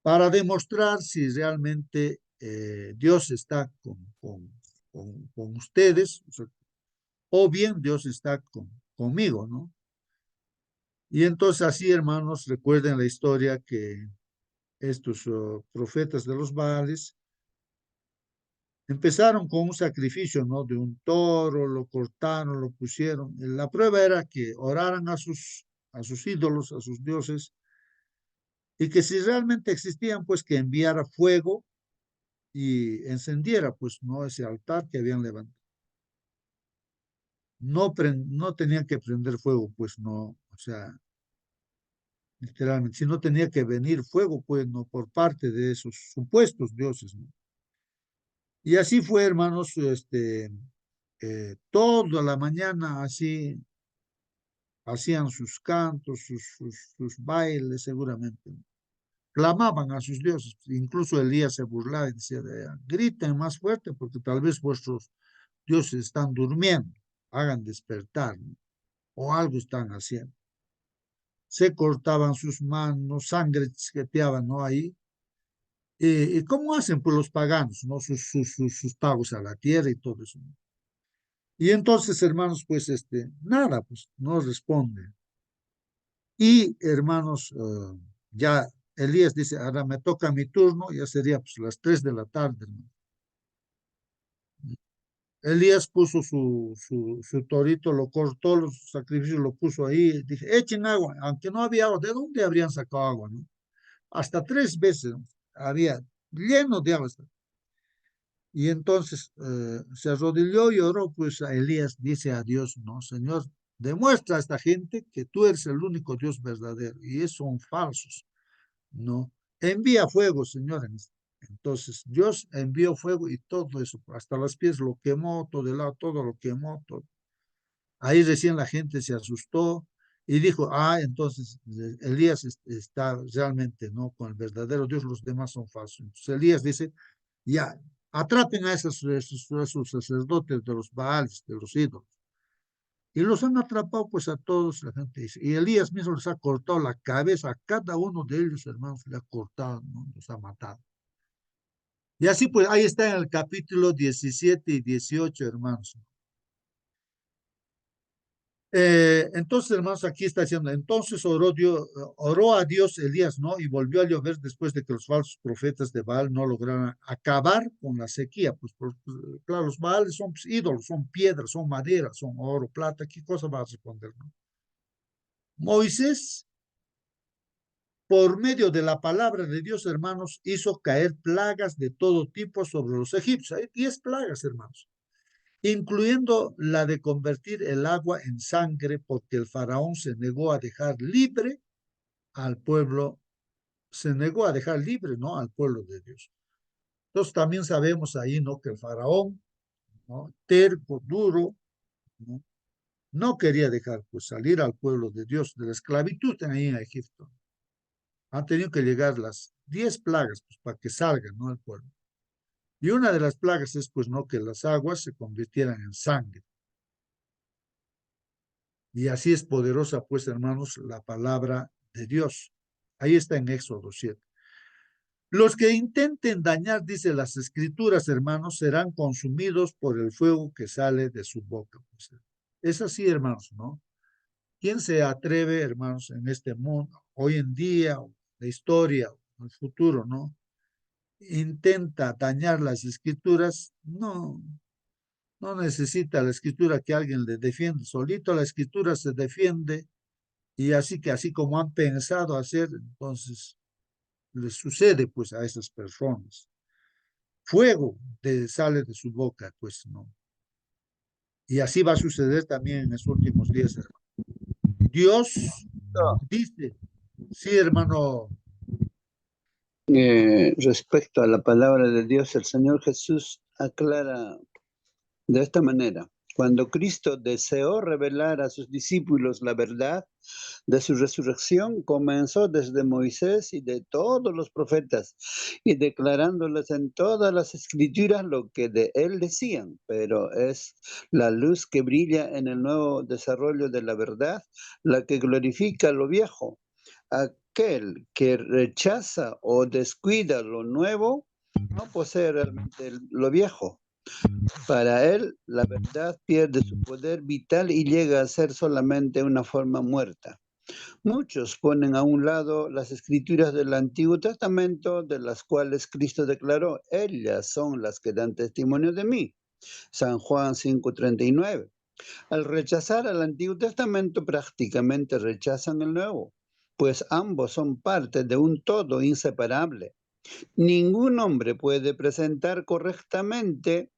para demostrar si realmente Dios está con ustedes, o bien Dios está conmigo, ¿no? Y entonces así, hermanos, recuerden la historia que estos profetas de los Baales empezaron con un sacrificio, ¿no? De un toro, lo cortaron, lo pusieron. La prueba era que oraran a sus ídolos, a sus dioses, y que si realmente existían, pues que enviara fuego y encendiera, pues, ¿no? Ese altar que habían levantado. No tenían que prender fuego, pues no, o sea, literalmente, si no tenía que venir fuego, pues no, por parte de esos supuestos dioses, ¿no? Y así fue, hermanos, toda la mañana así hacían sus cantos, sus bailes, seguramente, ¿no? Clamaban a sus dioses, incluso Elías se burlaba y decía, griten más fuerte porque tal vez vuestros dioses están durmiendo, hagan despertar, ¿no? O algo están haciendo. Se cortaban sus manos, sangre chisqueteaba, ¿no? Ahí. ¿Y cómo hacen pues los paganos, ¿no? Sus pagos a la tierra y todo eso, ¿no? Y entonces, hermanos, pues, nada, pues, no responde. Y, hermanos, ya Elías dice, ahora me toca mi turno, ya sería pues las 3 de la tarde, hermano. Elías puso su torito, lo cortó, los sacrificios lo puso ahí, dije, echen agua, aunque no había agua, ¿de dónde habrían sacado agua, no? Hasta 3 veces, ¿no? Había lleno de agua. Y entonces se arrodilló y oró, pues a Elías dice a Dios, no, Señor, demuestra a esta gente que tú eres el único Dios verdadero y esos son falsos, ¿no? Envía fuego, Señor. Entonces Dios envió fuego y todo eso, hasta los pies lo quemó, todo el lado, todo lo quemó, todo. Ahí recién la gente se asustó y dijo, entonces Elías está realmente, ¿no? Con el verdadero Dios, los demás son falsos. Entonces Elías dice, ya, atrapen a esos sacerdotes de los Baales, de los ídolos. Y los han atrapado pues a todos, la gente dice. Y Elías mismo les ha cortado la cabeza a cada uno de ellos, hermanos, le ha cortado, ¿no? Los ha matado. Y así pues, ahí está en el capítulo 17 y 18, hermanos. Entonces, hermanos, aquí está diciendo, entonces oró a Dios Elías, ¿no? Y volvió a llover después de que los falsos profetas de Baal no lograran acabar con la sequía. Pues, claro, los Baales son pues, ídolos, son piedras, son madera, son oro, plata, ¿qué cosa va a responder, no? Moisés, por medio de la palabra de Dios, hermanos, hizo caer plagas de todo tipo sobre los egipcios. Hay 10 plagas, hermanos, incluyendo la de convertir el agua en sangre, porque el faraón se negó a dejar libre al pueblo, se negó a dejar libre, ¿no? Al pueblo de Dios. Entonces también sabemos ahí, ¿no? Que el faraón, ¿no? Terco, duro, ¿no? No quería dejar, pues, salir al pueblo de Dios de la esclavitud ahí en Egipto. Han tenido que llegar las 10 plagas, pues, para que salgan, ¿no? El pueblo. Y una de las plagas es, pues, no, que las aguas se convirtieran en sangre. Y así es poderosa, pues, hermanos, la palabra de Dios. Ahí está en Éxodo 7. Los que intenten dañar, dice las escrituras, hermanos, serán consumidos por el fuego que sale de su boca. Pues, es así, hermanos, ¿no? ¿Quién se atreve, hermanos, en este mundo, hoy en día, la historia, el futuro, ¿no? Intenta dañar las escrituras, no, no necesita la escritura que alguien le defienda. Solito la escritura se defiende y así que así como han pensado hacer, entonces les sucede pues a esas personas. Fuego sale de su boca, pues no. Y así va a suceder también en los últimos días, hermano. Dios dice, sí, hermano. Respecto a la palabra de Dios, el Señor Jesús aclara de esta manera: cuando Cristo deseó revelar a sus discípulos la verdad de su resurrección, comenzó desde Moisés y de todos los profetas, y declarándoles en todas las escrituras lo que de él decían. Pero es la luz que brilla en el nuevo desarrollo de la verdad la que glorifica lo viejo. Aquel que rechaza o descuida lo nuevo no posee realmente lo viejo. Para él, la verdad pierde su poder vital y llega a ser solamente una forma muerta. Muchos ponen a un lado las escrituras del Antiguo Testamento, de las cuales Cristo declaró: ellas son las que dan testimonio de mí. San Juan 5:39. Al rechazar al Antiguo Testamento, prácticamente rechazan el Nuevo, pues ambos son parte de un todo inseparable. Ningún hombre puede presentar correctamente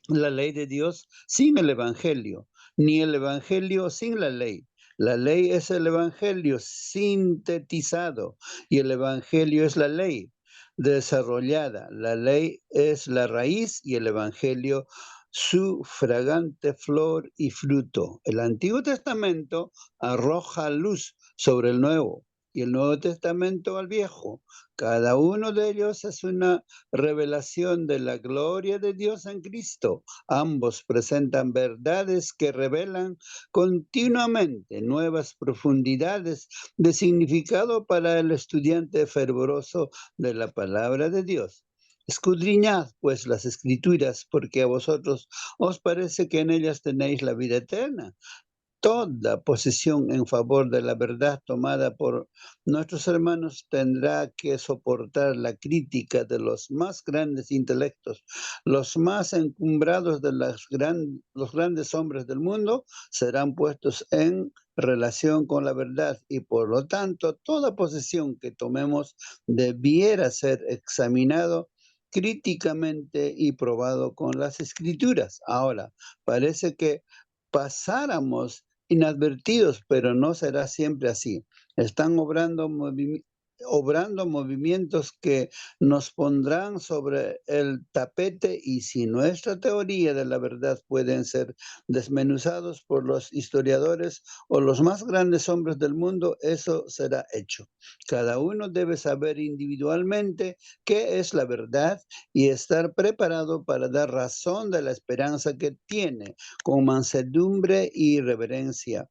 la ley de Dios sin el Evangelio, ni el Evangelio sin la ley. La ley es el Evangelio sintetizado y el Evangelio es la ley desarrollada. La ley es la raíz y el Evangelio su fragante flor y fruto. El Antiguo Testamento arroja luz sobre el Nuevo y el Nuevo Testamento al Viejo. Cada uno de ellos es una revelación de la gloria de Dios en Cristo. Ambos presentan verdades que revelan continuamente nuevas profundidades de significado para el estudiante fervoroso de la palabra de Dios. Escudriñad pues las escrituras, porque a vosotros os parece que en ellas tenéis la vida eterna. Toda posición en favor de la verdad tomada por nuestros hermanos tendrá que soportar la crítica de los más grandes intelectos. Los más encumbrados de los grandes hombres del mundo serán puestos en relación con la verdad y por lo tanto toda posición que tomemos debiera ser examinado críticamente y probado con las escrituras. Ahora, parece que pasáramos inadvertidos, pero no será siempre así. Están obrando movimientos que nos pondrán sobre el tapete, y si nuestra teoría de la verdad pueden ser desmenuzados por los historiadores o los más grandes hombres del mundo, eso será hecho. Cada uno debe saber individualmente qué es la verdad y estar preparado para dar razón de la esperanza que tiene, con mansedumbre y reverencia,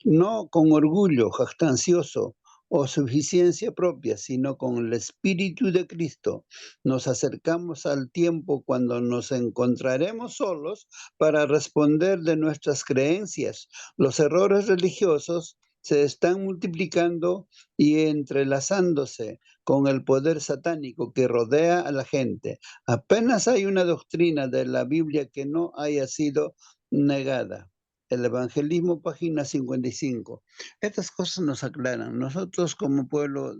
no con orgullo jactancioso o suficiencia propia, sino con el Espíritu de Cristo. Nos acercamos al tiempo cuando nos encontraremos solos para responder de nuestras creencias. Los errores religiosos se están multiplicando y entrelazándose con el poder satánico que rodea a la gente. Apenas hay una doctrina de la Biblia que no haya sido negada. El Evangelismo, página 55. Estas cosas nos aclaran. Nosotros como pueblo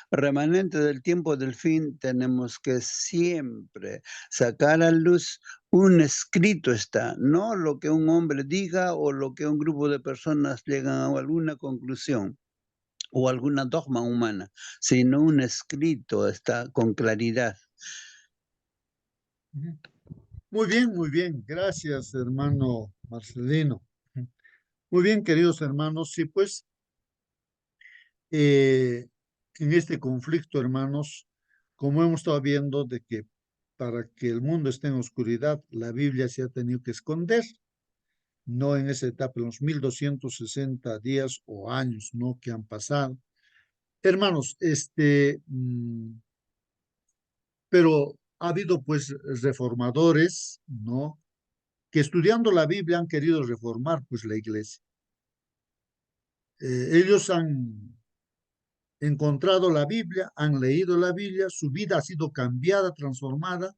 remanente del tiempo del fin tenemos que siempre sacar a luz un escrito está, no lo que un hombre diga o lo que un grupo de personas llegan a alguna conclusión o alguna dogma humana, sino un escrito está con claridad. Muy bien. Gracias, hermano Marcelino. Muy bien, queridos hermanos. Sí, pues, en este conflicto, hermanos, como hemos estado viendo, de que para que el mundo esté en oscuridad, la Biblia se ha tenido que esconder, no en esa etapa, en los 1260 días o años, ¿no? Que han pasado. Hermanos, pero ha habido pues reformadores, ¿no? Que estudiando la Biblia han querido reformar pues la iglesia. Ellos han encontrado la Biblia, han leído la Biblia, su vida ha sido cambiada, transformada,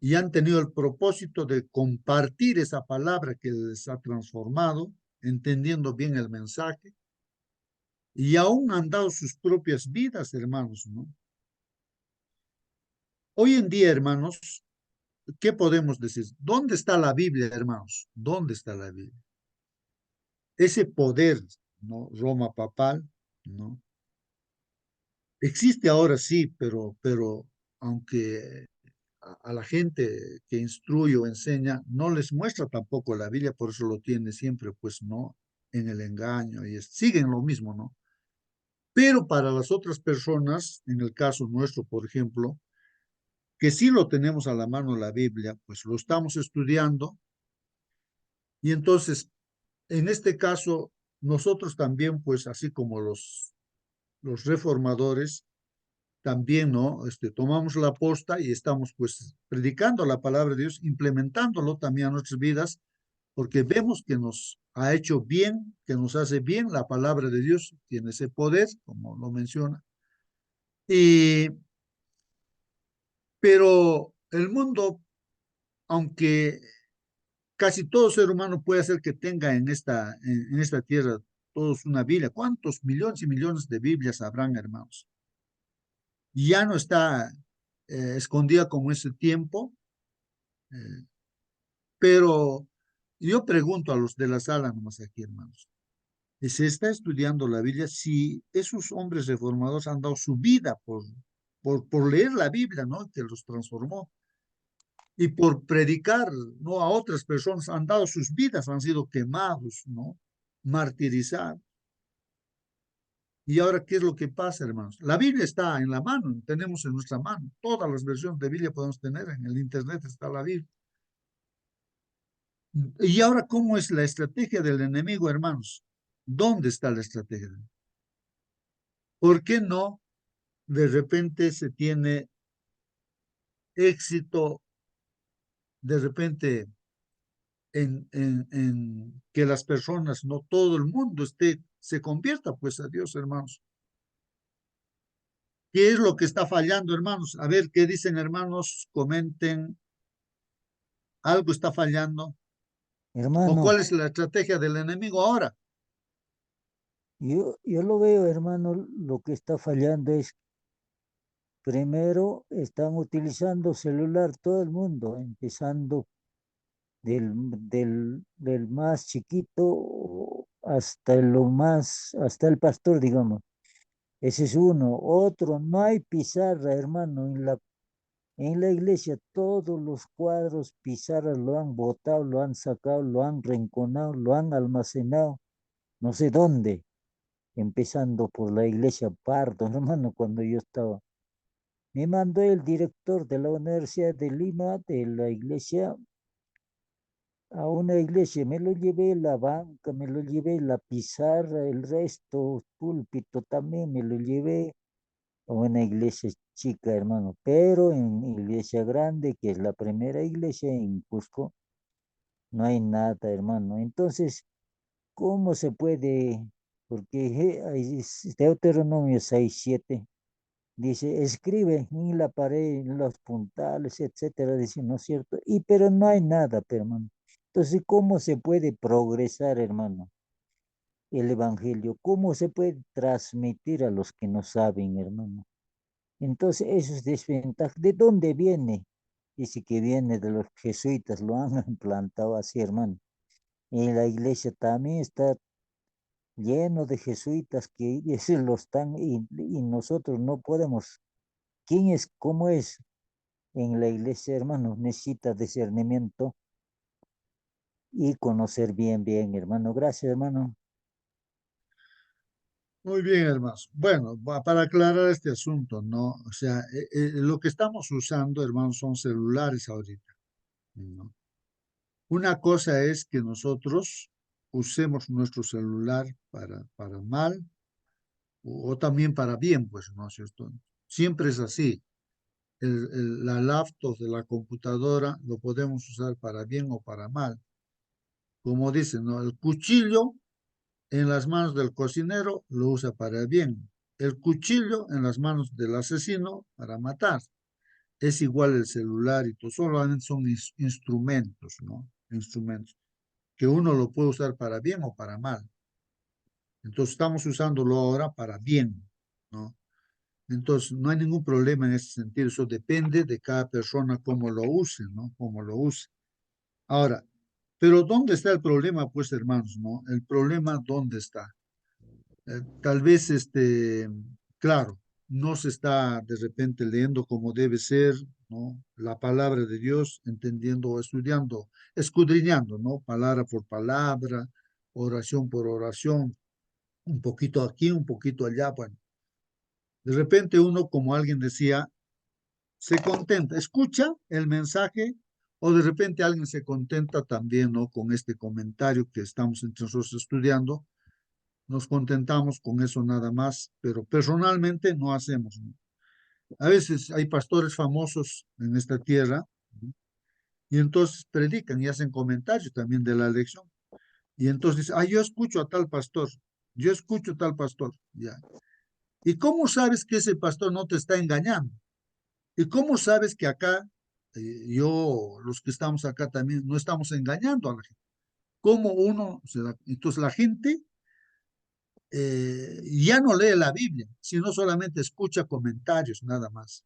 y han tenido el propósito de compartir esa palabra que les ha transformado, entendiendo bien el mensaje, y aún han dado sus propias vidas, hermanos, ¿no? Hoy en día, hermanos, ¿qué podemos decir? ¿Dónde está la Biblia, hermanos? ¿Dónde está la Biblia? Ese poder, ¿no? Roma papal, ¿no? Existe ahora sí, pero aunque a la gente que instruye o enseña, no les muestra tampoco la Biblia, por eso lo tiene siempre, pues, ¿no? En el engaño y siguen lo mismo, ¿no? Pero para las otras personas, en el caso nuestro, por ejemplo, que sí lo tenemos a la mano la Biblia, pues lo estamos estudiando y entonces, en este caso, nosotros también, pues, así como los reformadores, también, ¿no? Tomamos la posta y estamos, pues, predicando la palabra de Dios, implementándolo también a nuestras vidas, porque vemos que nos ha hecho bien, que nos hace bien la palabra de Dios, tiene ese poder, como lo menciona. Y, pero el mundo, aunque casi todo ser humano puede hacer que tenga en esta tierra todos una Biblia, ¿cuántos millones y millones de Biblias habrán, hermanos? Ya no está escondida como ese tiempo, eh, pero yo pregunto a los de la sala nomás aquí, hermanos, se está estudiando la Biblia si esos hombres reformadores han dado su vida por leer la Biblia, ¿no? Que los transformó. Y por predicar, ¿no? A otras personas han dado sus vidas, han sido quemados, ¿no? Martirizados. Y ahora, ¿qué es lo que pasa, hermanos? La Biblia está en la mano, tenemos en nuestra mano. Todas las versiones de Biblia podemos tener, en el Internet está la Biblia. Y ahora, ¿cómo es la estrategia del enemigo, hermanos? ¿Dónde está la estrategia? ¿Por qué no de repente se tiene éxito, de repente en que las personas, no todo el mundo se convierta pues a Dios, hermanos? ¿Qué es lo que está fallando, hermanos? A ver, ¿qué dicen, hermanos? Comenten, ¿algo está fallando? ¿O Hermano, cuál es la estrategia del enemigo ahora? yo lo veo, hermano, lo que está fallando es, primero, están utilizando celular todo el mundo, empezando del más chiquito hasta hasta el pastor, digamos. Ese es uno. Otro, no hay pizarra, hermano, en la iglesia todos los cuadros, pizarras lo han botado, lo han sacado, lo han rinconado, lo han almacenado, no sé dónde, empezando por la iglesia Pardo, hermano, cuando yo estaba. Me mandó el director de la Universidad de Lima, de la iglesia, a una iglesia, me lo llevé la banca, me lo llevé la pizarra, el resto, púlpito también me lo llevé a una iglesia chica, hermano, pero en iglesia grande, que es la primera iglesia en Cusco, no hay nada, hermano. Entonces, ¿cómo se puede? Porque Deuteronomio 6:7 dice, escribe en la pared, en los puntales, etcétera, dice, ¿no es cierto? Y pero no hay nada, hermano. Entonces, ¿cómo se puede progresar, hermano, el evangelio? ¿Cómo se puede transmitir a los que no saben, hermano? Entonces, eso es desventaja. ¿De dónde viene? Dice que viene de los jesuitas, lo han implantado así, hermano. En la iglesia también está lleno de jesuitas que esos lo están y nosotros no podemos. ¿Quién es? ¿Cómo es? En la iglesia, hermano, necesita discernimiento y conocer bien, bien, hermano. Gracias, hermano. Muy bien, hermanos. Bueno, para aclarar este asunto, ¿no? O sea, lo que estamos usando, hermanos, son celulares ahorita, ¿no? Una cosa es que nosotros usemos nuestro celular para mal o también para bien, pues, ¿no es cierto? Siempre es así. La laptop de la computadora lo podemos usar para bien o para mal. Como dicen, ¿no? El cuchillo en las manos del cocinero lo usa para bien. El cuchillo en las manos del asesino para matar. Es igual el celular y todo, solamente son instrumentos, ¿no? Instrumentos que uno lo puede usar para bien o para mal. Entonces estamos usándolo ahora para bien, ¿no? Entonces no hay ningún problema en ese sentido, eso depende de cada persona cómo lo use, ¿no? Cómo lo use. Ahora, pero ¿dónde está el problema, pues, hermanos, no? El problema, ¿dónde está? Tal vez, claro, no se está de repente leyendo como debe ser, ¿no? La palabra de Dios, entendiendo o estudiando, escudriñando, ¿no? Palabra por palabra, oración por oración, un poquito aquí, un poquito allá. Bueno, de repente uno, como alguien decía, se contenta, escucha el mensaje o de repente alguien se contenta también, ¿no? Con este comentario que estamos entre nosotros estudiando, nos contentamos con eso nada más, pero personalmente no hacemos, ¿no? A veces hay pastores famosos en esta tierra, ¿no? Y entonces predican y hacen comentarios también de la lección. Y entonces dicen, yo escucho a tal pastor, yo escucho a tal pastor, ya. ¿Y cómo sabes que ese pastor no te está engañando? ¿Y cómo sabes que acá, los que estamos acá también, no estamos engañando a la gente? ¿Cómo uno se da? Entonces la gente ya no lee la Biblia, sino solamente escucha comentarios nada más.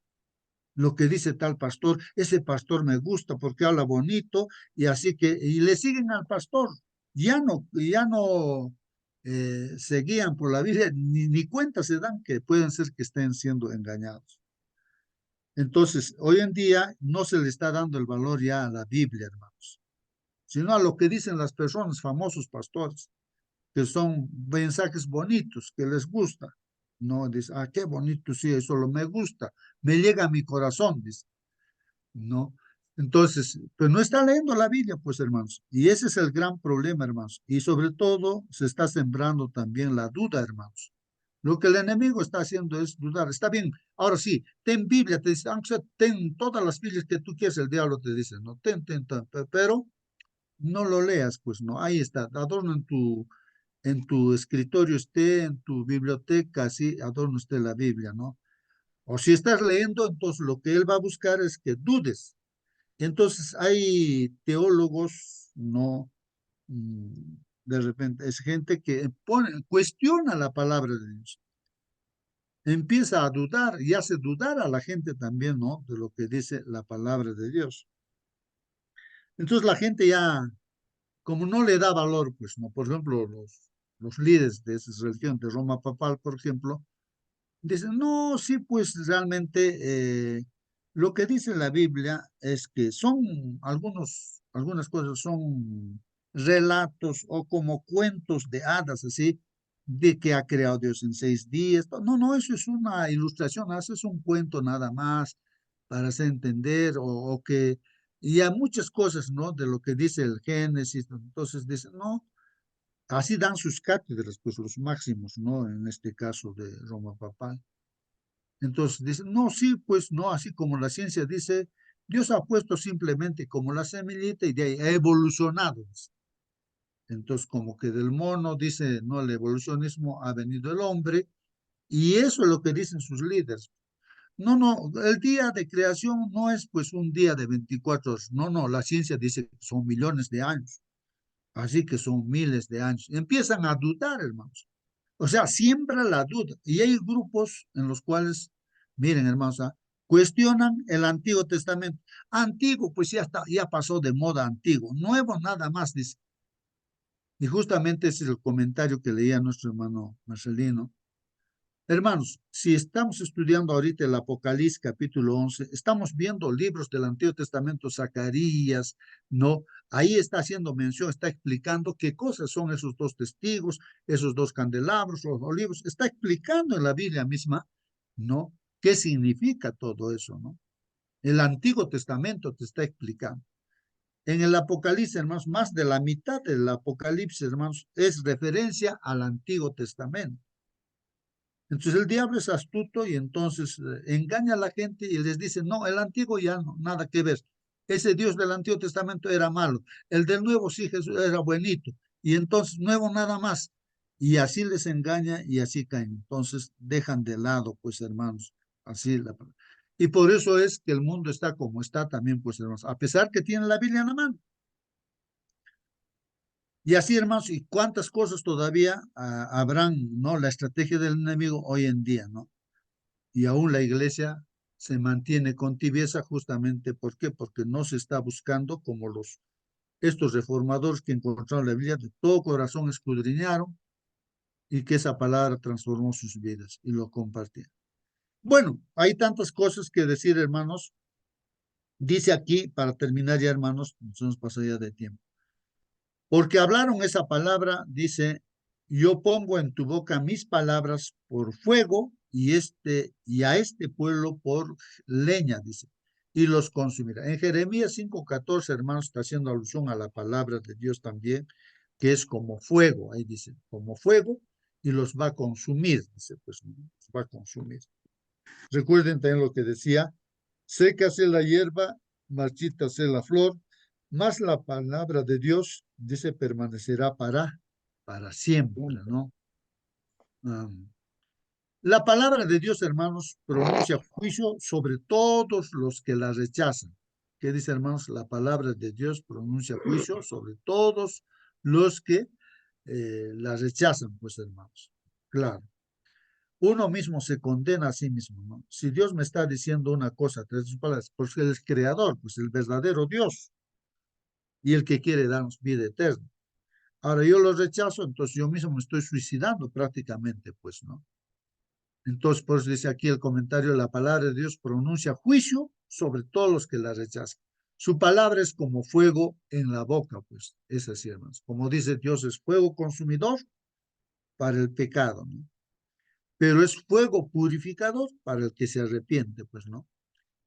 Lo que dice tal pastor, ese pastor me gusta porque habla bonito y así que, y le siguen al pastor. Ya no se guían por la Biblia, ni cuenta se dan que pueden ser que estén siendo engañados. Entonces, hoy en día no se le está dando el valor ya a la Biblia, hermanos, sino a lo que dicen las personas, famosos pastores, que son mensajes bonitos, que les gusta. No, dice, qué bonito, sí, eso lo me gusta, me llega a mi corazón, dice, ¿no? Entonces, pues no está leyendo la Biblia, pues, hermanos, y ese es el gran problema, hermanos, y sobre todo se está sembrando también la duda, hermanos. Lo que el enemigo está haciendo es dudar. Está bien, ahora sí, ten Biblia, te dice, aunque sea, ten todas las Biblias que tú quieras, el diablo te dice, no, ten, pero no lo leas, pues, no, ahí está, adorno en tu escritorio esté, en tu biblioteca, así adorno esté la Biblia, ¿no? O si estás leyendo, entonces lo que él va a buscar es que dudes. Entonces hay teólogos, ¿no? De repente es gente que cuestiona la palabra de Dios, empieza a dudar y hace dudar a la gente también, ¿no? De lo que dice la palabra de Dios. Entonces la gente ya, como no le da valor, pues, ¿no? Por ejemplo, los líderes de esa religión de Roma Papal, por ejemplo, dicen, no, sí, pues realmente lo que dice la Biblia es que son algunas cosas son relatos o como cuentos de hadas, así, de que ha creado Dios en 6 días. No, no, eso es una ilustración, eso es un cuento nada más para hacer entender o que, y hay muchas cosas, ¿no? De lo que dice el Génesis, entonces dicen, no, así dan sus cátedras, pues los máximos, ¿no? En este caso de Roma Papal. Entonces dicen, no, sí, pues no, así como la ciencia dice, Dios ha puesto simplemente como la semillita y de ahí ha evolucionado. Entonces, como que del mono, dice, no, el evolucionismo ha venido el hombre, y eso es lo que dicen sus líderes. No, no, el día de creación no es pues un día de 24 horas. No, no, la ciencia dice que son millones de años, así que son miles de años. Empiezan a dudar, hermanos. O sea, siembra la duda. Y hay grupos en los cuales, miren, hermanos, cuestionan el Antiguo Testamento. Antiguo, pues ya está, ya pasó de moda antiguo. Nuevo nada más, dice. Y justamente ese es el comentario que leía nuestro hermano Marcelino. Hermanos, si estamos estudiando ahorita el Apocalipsis capítulo 11, estamos viendo libros del Antiguo Testamento, Zacarías, ¿no? Ahí está haciendo mención, está explicando qué cosas son esos dos testigos, esos dos candelabros, los olivos, está explicando en la Biblia misma, ¿no? ¿Qué significa todo eso, no? El Antiguo Testamento te está explicando. En el Apocalipsis, hermanos, más de la mitad del Apocalipsis, hermanos, es referencia al Antiguo Testamento. Entonces el diablo es astuto y entonces engaña a la gente y les dice, no, el antiguo ya no, nada que ver. Ese Dios del Antiguo Testamento era malo. El del Nuevo sí, Jesús era buenito. Y entonces nuevo nada más. Y así les engaña y así caen. Entonces dejan de lado, pues hermanos. Así la... Y por eso es que el mundo está como está también, pues hermanos. A pesar que tiene la Biblia en la mano. Y así, hermanos, y cuántas cosas todavía habrán, ¿no? La estrategia del enemigo hoy en día, ¿no? Y aún la iglesia se mantiene con tibieza justamente, ¿por qué? Porque no se está buscando como estos reformadores que encontraron la Biblia, de todo corazón escudriñaron y que esa palabra transformó sus vidas y lo compartieron. Bueno, hay tantas cosas que decir, hermanos. Dice aquí, para terminar ya, hermanos, nos pasó ya de tiempo. Porque hablaron esa palabra, dice, yo pongo en tu boca mis palabras por fuego y a este pueblo por leña, dice, y los consumirá. En Jeremías 5:14, hermanos, está haciendo alusión a la palabra de Dios también, que es como fuego, ahí dice, como fuego, y los va a consumir, dice, pues, los va a consumir. Recuerden también lo que decía, sécase la hierba, marchítase la flor, mas la palabra de Dios, dice, permanecerá para siempre, ¿no? La palabra de Dios, hermanos, pronuncia juicio sobre todos los que la rechazan. ¿Qué dice, hermanos? La palabra de Dios pronuncia juicio sobre todos los que la rechazan, pues, hermanos. Claro. Uno mismo se condena a sí mismo, ¿no? Si Dios me está diciendo una cosa a través de sus palabras, porque Él es creador, pues el verdadero Dios y el que quiere darnos vida eterna. Ahora yo lo rechazo, entonces yo mismo me estoy suicidando prácticamente, pues, ¿no? Entonces, por eso dice aquí el comentario, la palabra de Dios pronuncia juicio sobre todos los que la rechazan. Su palabra es como fuego en la boca, pues, es así, hermanos. Como dice Dios, es fuego consumidor para el pecado, ¿no? Pero es fuego purificador para el que se arrepiente, pues, ¿no?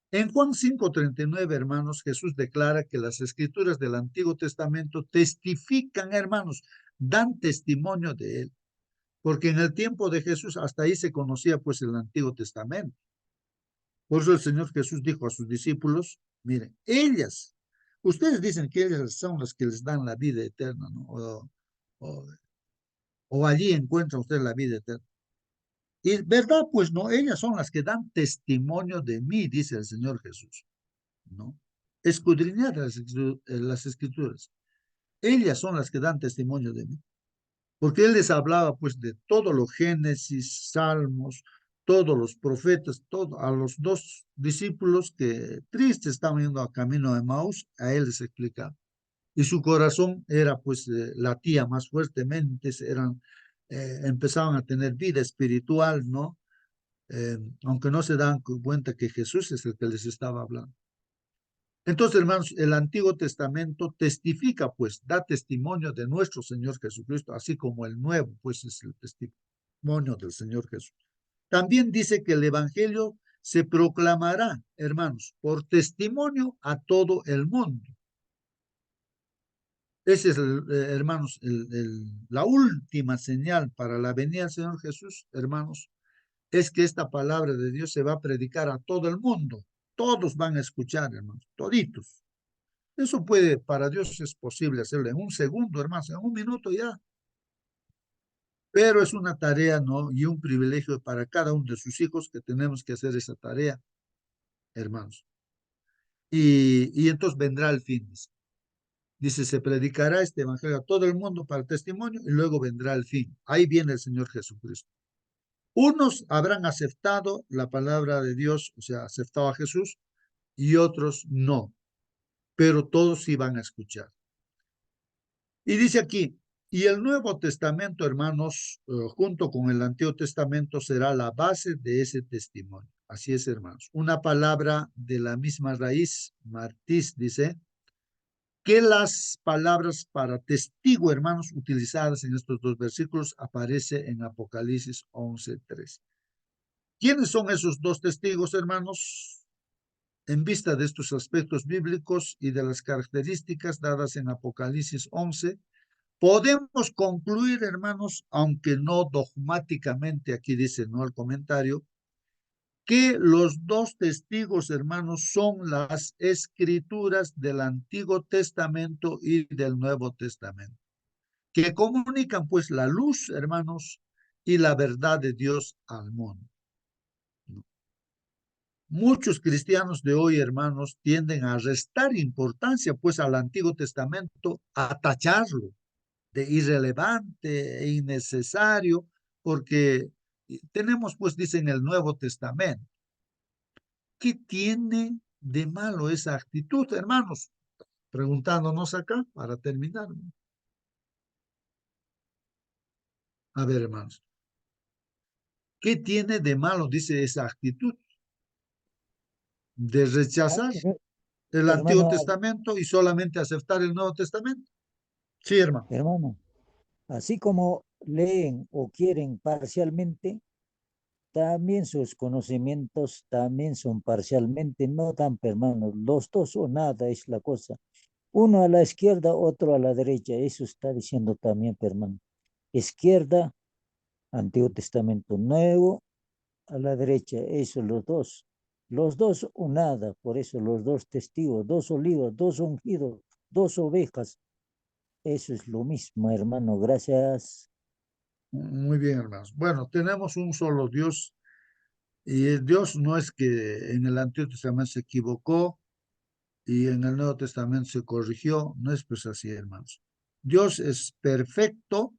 En Juan 5:39, hermanos, Jesús declara que las escrituras del Antiguo Testamento testifican, hermanos, dan testimonio de él, porque en el tiempo de Jesús hasta ahí se conocía pues el Antiguo Testamento. Por eso el Señor Jesús dijo a sus discípulos, miren, ustedes dicen que ellas son las que les dan la vida eterna, ¿no? O allí encuentran ustedes la vida eterna. Y verdad, pues no, ellas son las que dan testimonio de mí, dice el Señor Jesús, ¿no? Escudriñar las escrituras. Ellas son las que dan testimonio de mí. Porque él les hablaba pues de todos los Génesis, Salmos, todos los profetas, a los dos discípulos que tristes estaban yendo a camino de Maús, a él les explicaba. Y su corazón era pues latía más fuertemente, empezaban a tener vida espiritual, ¿no? Aunque no se dan cuenta que Jesús es el que les estaba hablando. Entonces, hermanos, el Antiguo Testamento testifica, pues, da testimonio de nuestro Señor Jesucristo, así como el Nuevo, pues, es el testimonio del Señor Jesús. También dice que el Evangelio se proclamará, hermanos, por testimonio a todo el mundo. Ese es, hermanos, la última señal para la venida del Señor Jesús, hermanos, es que esta palabra de Dios se va a predicar a todo el mundo. Todos van a escuchar, hermanos, toditos. Eso para Dios es posible hacerlo en un segundo, hermanos, en un minuto ya. Pero es una tarea, ¿no? Y un privilegio para cada uno de sus hijos que tenemos que hacer esa tarea, hermanos. Y entonces vendrá el fin. Dice, se predicará este evangelio a todo el mundo para testimonio y luego vendrá el fin. Ahí viene el Señor Jesucristo. Unos habrán aceptado la palabra de Dios, o sea, aceptado a Jesús, y otros no. Pero todos iban a escuchar. Y dice aquí, Y el Nuevo Testamento, hermanos, junto con el Antiguo Testamento, será la base de ese testimonio. Así es, hermanos. Una palabra de la misma raíz, martis, dice, que las palabras para testigo, hermanos, utilizadas en estos dos versículos, aparece en Apocalipsis 11:3. ¿Quiénes son esos dos testigos, hermanos? En vista de estos aspectos bíblicos y de las características dadas en Apocalipsis 11, podemos concluir, hermanos, aunque no dogmáticamente, aquí dice, no el comentario, que los dos testigos, hermanos, son las escrituras del Antiguo Testamento y del Nuevo Testamento, que comunican pues la luz, hermanos, y la verdad de Dios al mundo. Muchos cristianos de hoy, hermanos, tienden a restar importancia pues al Antiguo Testamento, a tacharlo de irrelevante e innecesario, porque tenemos pues, dicen, el Nuevo Testamento. ¿Qué tiene de malo esa actitud, hermanos? Preguntándonos acá para terminar. A ver, hermanos, ¿qué tiene de malo, dice, esa actitud de rechazar el Antiguo Hermano, Testamento y solamente aceptar el Nuevo Testamento? Sí, hermano. hermano, así como leen o quieren parcialmente, también sus conocimientos también son parcialmente, no tan hermano, los dos o nada es la cosa. Uno a la izquierda, otro a la derecha, eso está diciendo también, hermano. Izquierda, Antiguo Testamento Nuevo, a la derecha, eso los dos o nada, por eso los dos testigos, dos olivos, dos ungidos, dos ovejas, eso es lo mismo, hermano, gracias. Muy bien, hermanos. Bueno, tenemos un solo Dios y Dios no es que en el Antiguo Testamento se equivocó y en el Nuevo Testamento se corrigió, no es pues así, hermanos. Dios es perfecto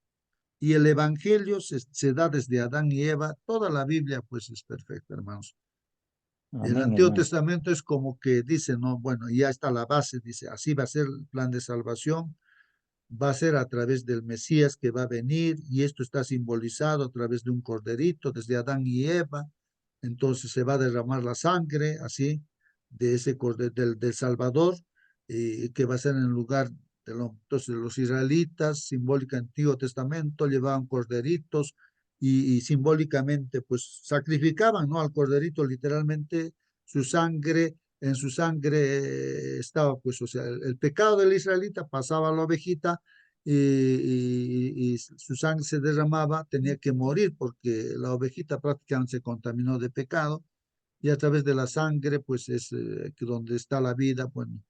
y el Evangelio se da desde Adán y Eva, toda la Biblia pues es perfecta, hermanos. El Amén, Antiguo hermano. Testamento es como que dice, no, bueno, ya está la base, dice, así va a ser el plan de salvación, va a ser a través del Mesías que va a venir, y esto está simbolizado a través de un corderito desde Adán y Eva. Entonces se va a derramar la sangre, así, de ese del Salvador, que va a ser en lugar de entonces los israelitas, simbólica Antiguo Testamento, llevaban corderitos y simbólicamente pues sacrificaban, ¿no? Al corderito literalmente su sangre, en su sangre estaba pues, o sea, el pecado del israelita pasaba a la ovejita y su sangre se derramaba, tenía que morir porque la ovejita prácticamente se contaminó de pecado y a través de la sangre, pues es donde está la vida, bueno,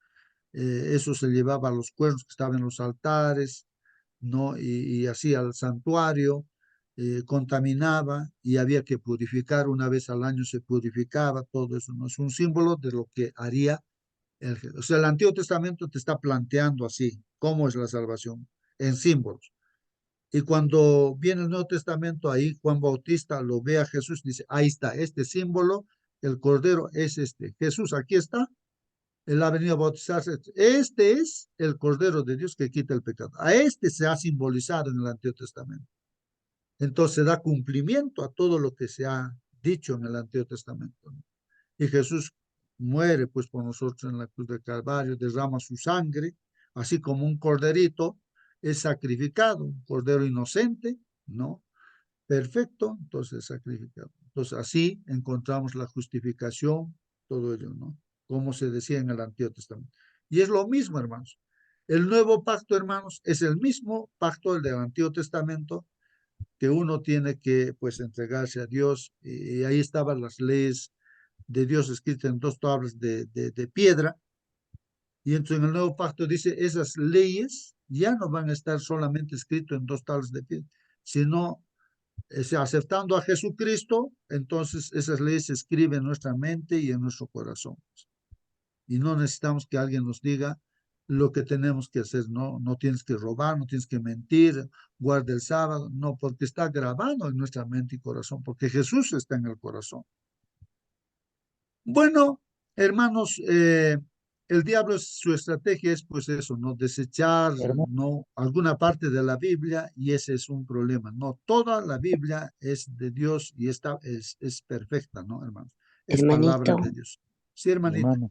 eso se llevaba a los cuernos que estaban en los altares, ¿no? Y así al santuario, contaminaba y había que purificar, una vez al año se purificaba, todo eso, ¿no? Es un símbolo de lo que haría o sea, el Antiguo Testamento te está planteando así, cómo es la salvación, en símbolos. Y cuando viene el Nuevo Testamento, ahí Juan Bautista lo ve a Jesús, dice, ahí está, este símbolo, el Cordero es este. Jesús, aquí está, él ha venido a bautizarse. Este es el Cordero de Dios que quita el pecado. A este se ha simbolizado en el Antiguo Testamento. Entonces da cumplimiento a todo lo que se ha dicho en el Antiguo Testamento, ¿no? Y Jesús muere pues por nosotros en la cruz del Calvario, derrama su sangre, así como un corderito es sacrificado, un cordero inocente, ¿no? Perfecto, entonces sacrificado. Entonces así encontramos la justificación, todo ello, ¿no? Como se decía en el Antiguo Testamento. Y es lo mismo, hermanos. El nuevo pacto, hermanos, es el mismo pacto del Antiguo Testamento, que uno tiene que pues entregarse a Dios, y ahí estaban las leyes de Dios escritas en dos tablas de piedra, y entonces en el nuevo pacto dice, esas leyes ya no van a estar solamente escritas en dos tablas de piedra, sino aceptando a Jesucristo, entonces esas leyes se escriben en nuestra mente y en nuestro corazón. Y no necesitamos que alguien nos diga lo que tenemos que hacer, no, no tienes que robar, no tienes que mentir, guarda el sábado, no, porque está grabado en nuestra mente y corazón, porque Jesús está en el corazón. Bueno, hermanos, el diablo, su estrategia es pues eso, no desechar, Hermano, no alguna parte de la Biblia, y ese es un problema. No, toda la Biblia es de Dios y es perfecta, ¿no, hermanos? Es palabra Hermanito, de Dios. Sí, hermanita. hermano,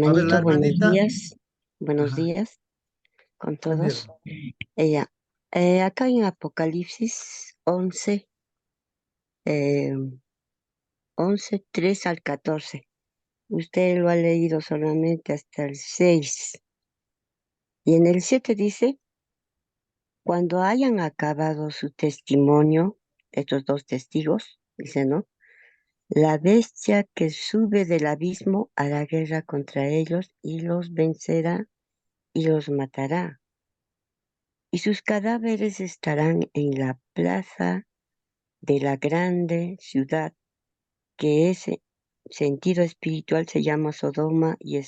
A ver, la hermanito, hermanita, buenos ajá, días con buen todos. Ella, acá en Apocalipsis 11, eh, 11, 3 al 14. Usted lo ha leído solamente hasta el 6. Y en el 7 dice, cuando hayan acabado su testimonio, estos dos testigos, dice, ¿no? La bestia que sube del abismo hará guerra contra ellos y los vencerá y los matará. Y sus cadáveres estarán en la plaza de la grande ciudad, que ese sentido espiritual se llama Sodoma y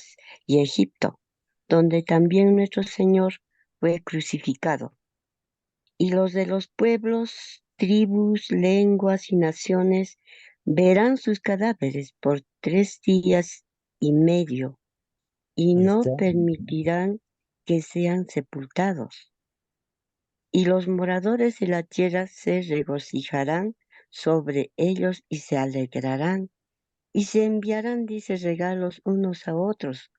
Egipto, donde también nuestro Señor fue crucificado. Y los de los pueblos, tribus, lenguas y naciones verán sus cadáveres por 3 días y medio y ahí no está. permitirán que sean sepultados. Y los moradores de la tierra se regocijarán sobre ellos y se alegrarán y se enviarán, dice, regalos unos a otros,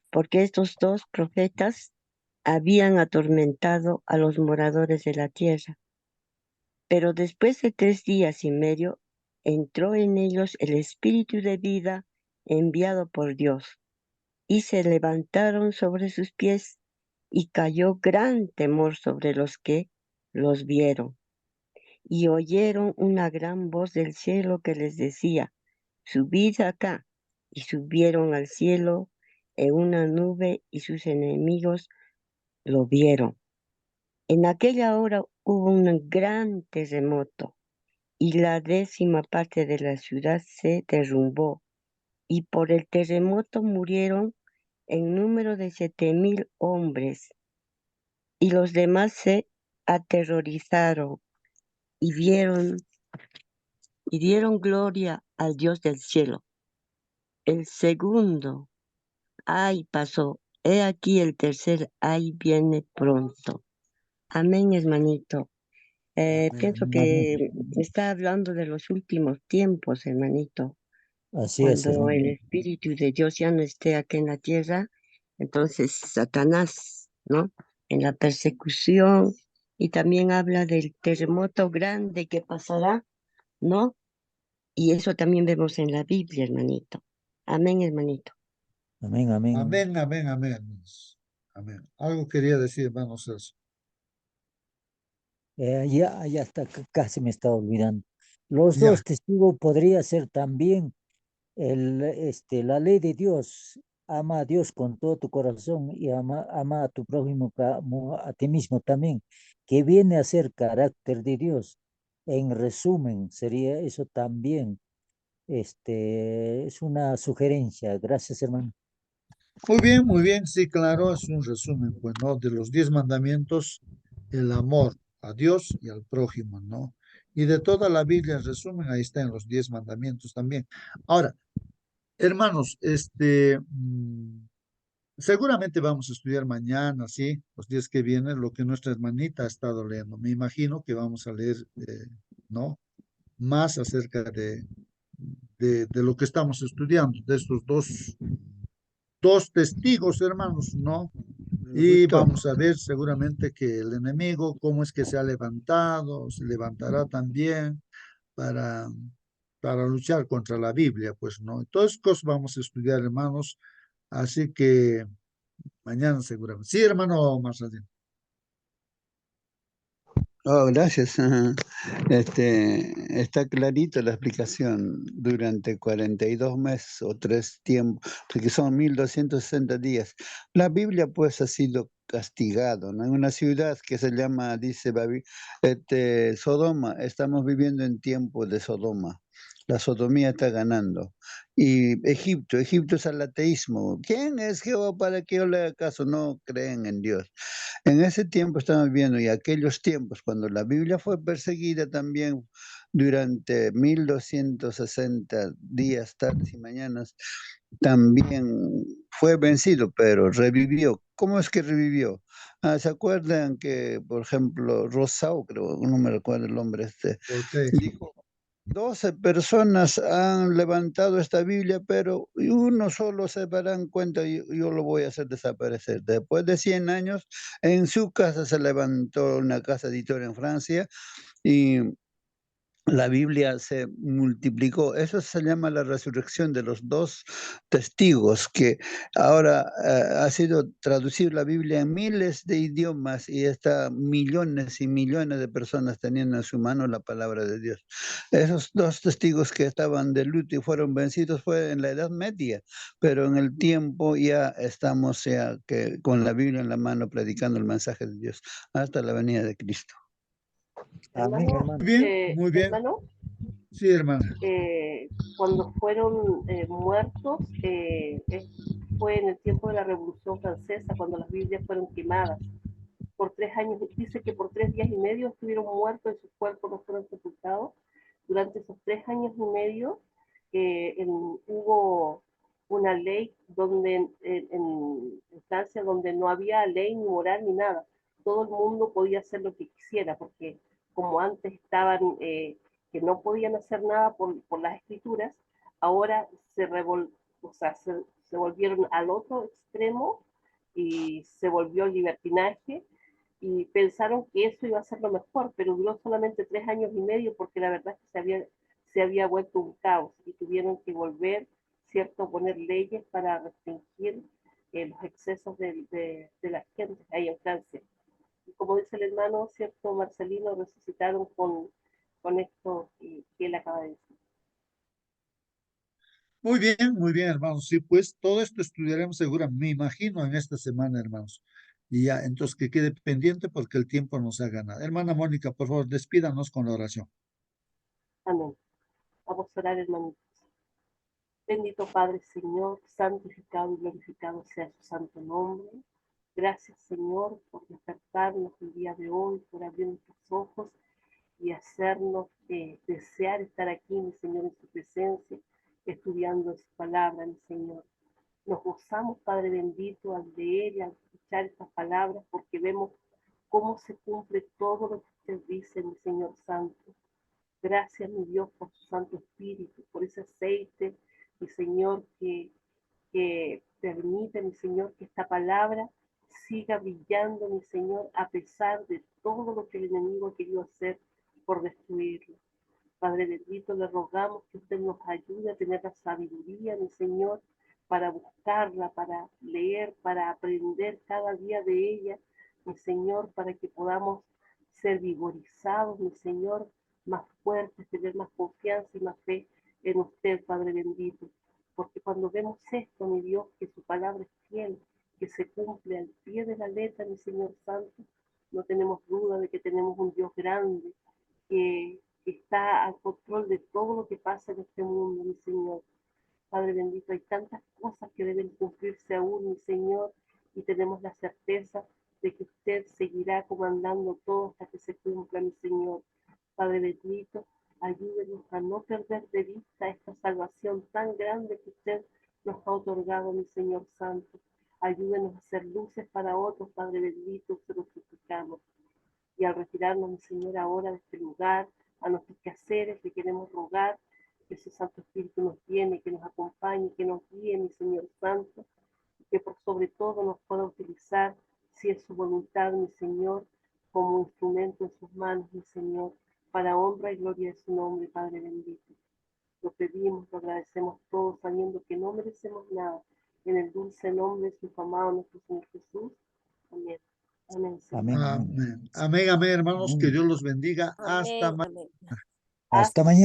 porque estos dos profetas habían atormentado a los moradores de la tierra. Pero después de 3 días y medio entró en ellos el espíritu de vida enviado por Dios, y se levantaron sobre sus pies, y cayó gran temor sobre los que los vieron. Y oyeron una gran voz del cielo que les decía, subid acá. Y subieron al cielo en una nube, y sus enemigos lo vieron. En aquella hora hubo un gran terremoto, y la 10ª parte de la ciudad se derrumbó, y por el terremoto murieron en número de 7,000 hombres, y los demás se aterrorizaron y dieron gloria al Dios del cielo. El segundo ay pasó, he aquí el tercer ay viene pronto. Amén, hermanito. Pienso amén. Amén. que está hablando de los últimos tiempos, hermanito. Así es, Cuando hermano. el Espíritu de Dios ya no esté aquí en la tierra, entonces Satanás, ¿no? En la persecución, y también habla del terremoto grande que pasará, ¿no? Y eso también vemos en la Biblia, hermanito. Amén, hermanito. Amén, amén. Amén, amén, amén, hermanos. Amén. Algo quería decir, hermano Celso. Ya está, casi me estaba olvidando. Los Ya, dos testigos podría ser también la ley de Dios. Ama a Dios con todo tu corazón y ama a tu prójimo como a ti mismo también, que viene a ser carácter de Dios. En resumen, sería eso también. Es una sugerencia. Gracias, hermano. muy bien, sí, claro, es un resumen, pues, ¿no? De los 10 mandamientos, el amor a Dios y al prójimo, ¿no? Y de toda la Biblia, en resumen, ahí están los 10 mandamientos también. Ahora, hermanos, seguramente vamos a estudiar mañana, ¿sí? Los días que vienen, lo que nuestra hermanita ha estado leyendo. Me imagino que vamos a leer, ¿no? Más acerca de lo que estamos estudiando, de estos dos testigos, hermanos, ¿no? Me Y gustó. vamos a ver seguramente que el enemigo, cómo es que se ha levantado, se levantará también para, para luchar contra la Biblia, pues, ¿no? Todas esas cosas vamos a estudiar, hermanos. Así que mañana seguramente. Sí, hermano Marcelino. Oh, gracias. Ajá. Está clarito la explicación durante 42 meses o 3 tiempos, porque son 1260 días. La Biblia pues ha sido castigado, ¿no? En una ciudad que se llama, dice Sodoma, estamos viviendo en tiempo de Sodoma. La sodomía está ganando. Y Egipto es el ateísmo. ¿Quién es Jehová para que yo le haga caso? No creen en Dios. En ese tiempo estamos viviendo, y aquellos tiempos cuando la Biblia fue perseguida también durante 1260 días, tardes y mañanas, también fue vencido, pero revivió. ¿Cómo es que revivió? ¿Se acuerdan que, por ejemplo, Rousseau, creo, no me recuerdo el nombre, dijo, 12 personas han levantado esta Biblia, pero uno solo se darán cuenta y yo lo voy a hacer desaparecer. Después de 100 años, en su casa se levantó una casa editora en Francia y la Biblia se multiplicó. Eso se llama la resurrección de los dos testigos, que ahora ha sido traducir la Biblia en miles de idiomas y está millones y millones de personas teniendo en su mano la palabra de Dios. Esos dos testigos que estaban de luto y fueron vencidos fue en la Edad Media, pero en el tiempo ya estamos ya que con la Biblia en la mano predicando el mensaje de Dios hasta la venida de Cristo. Amén, Hermano, hermano. Muy bien. hermano, Sí, hermana. cuando fueron muertos, fue en el tiempo de la Revolución Francesa, cuando las Biblias fueron quemadas. Por 3 años, dice que por 3 días y medio estuvieron muertos y sus cuerpos no fueron sepultados. Durante esos 3 años y medio hubo una ley donde en Francia donde no había ley ni moral ni nada. Todo el mundo podía hacer lo que quisiera, porque como antes estaban que no podían hacer nada por las escrituras, ahora se volvieron al otro extremo y se volvió libertinaje y pensaron que eso iba a ser lo mejor, pero duró solamente 3 años y medio porque la verdad es que se había vuelto un caos y tuvieron que volver, ¿cierto?, poner leyes para restringir los excesos de la gente ahí en Francia. Y como dice el hermano, ¿cierto?, Marcelino, resucitaron con esto que él acaba de decir. Muy bien, hermanos. Sí, pues todo esto estudiaremos seguramente, me imagino, en esta semana, hermanos. Y ya, entonces que quede pendiente porque el tiempo nos ha ganado. Hermana Mónica, por favor, despídanos con la oración. Amén. Vamos a orar, hermanitos. Bendito Padre, Señor, santificado y glorificado sea su santo nombre. Gracias, Señor, por despertarnos el día de hoy, por abrir nuestros ojos y hacernos desear estar aquí, mi Señor, en su presencia, estudiando su palabra, mi Señor. Nos gozamos, Padre bendito, al leer y al escuchar estas palabras, porque vemos cómo se cumple todo lo que usted dice, mi Señor Santo. Gracias, mi Dios, por su Santo Espíritu, por ese aceite, mi Señor, que permite, mi Señor, que esta palabra siga brillando, mi Señor, a pesar de todo lo que el enemigo ha querido hacer por destruirlo. Padre bendito, le rogamos que usted nos ayude a tener la sabiduría, mi Señor, para buscarla, para leer, para aprender cada día de ella, mi Señor, para que podamos ser vigorizados, mi Señor, más fuertes, tener más confianza y más fe en usted, Padre bendito. Porque cuando vemos esto, mi Dios, que su palabra es fiel, que se cumple al pie de la letra, mi Señor Santo, no tenemos duda de que tenemos un Dios grande, que está al control de todo lo que pasa en este mundo, mi Señor. Padre bendito, hay tantas cosas que deben cumplirse aún, mi Señor, y tenemos la certeza de que usted seguirá comandando todo hasta que se cumpla, mi Señor. Padre bendito, ayúdenos a no perder de vista esta salvación tan grande que usted nos ha otorgado, mi Señor Santo. Ayúdenos a ser luces para otros, Padre bendito, se lo suplicamos. Y al retirarnos, mi Señor, ahora de este lugar, a nuestros quehaceres, le queremos rogar que su Santo Espíritu nos llene, que nos acompañe, que nos guíe, mi Señor Santo, y que por sobre todo nos pueda utilizar, si es su voluntad, mi Señor, como instrumento en sus manos, mi Señor, para honra y gloria de su nombre, Padre bendito. Lo pedimos, lo agradecemos todos, sabiendo que no merecemos nada. En el dulce nombre de su amado nuestro Señor Jesús. Amén. Amén, Señor. Amén, amén. Amén. Amén, amén, hermanos. Que Amén. Dios los bendiga. Hasta Amén, mañana. amén. Hasta mañana.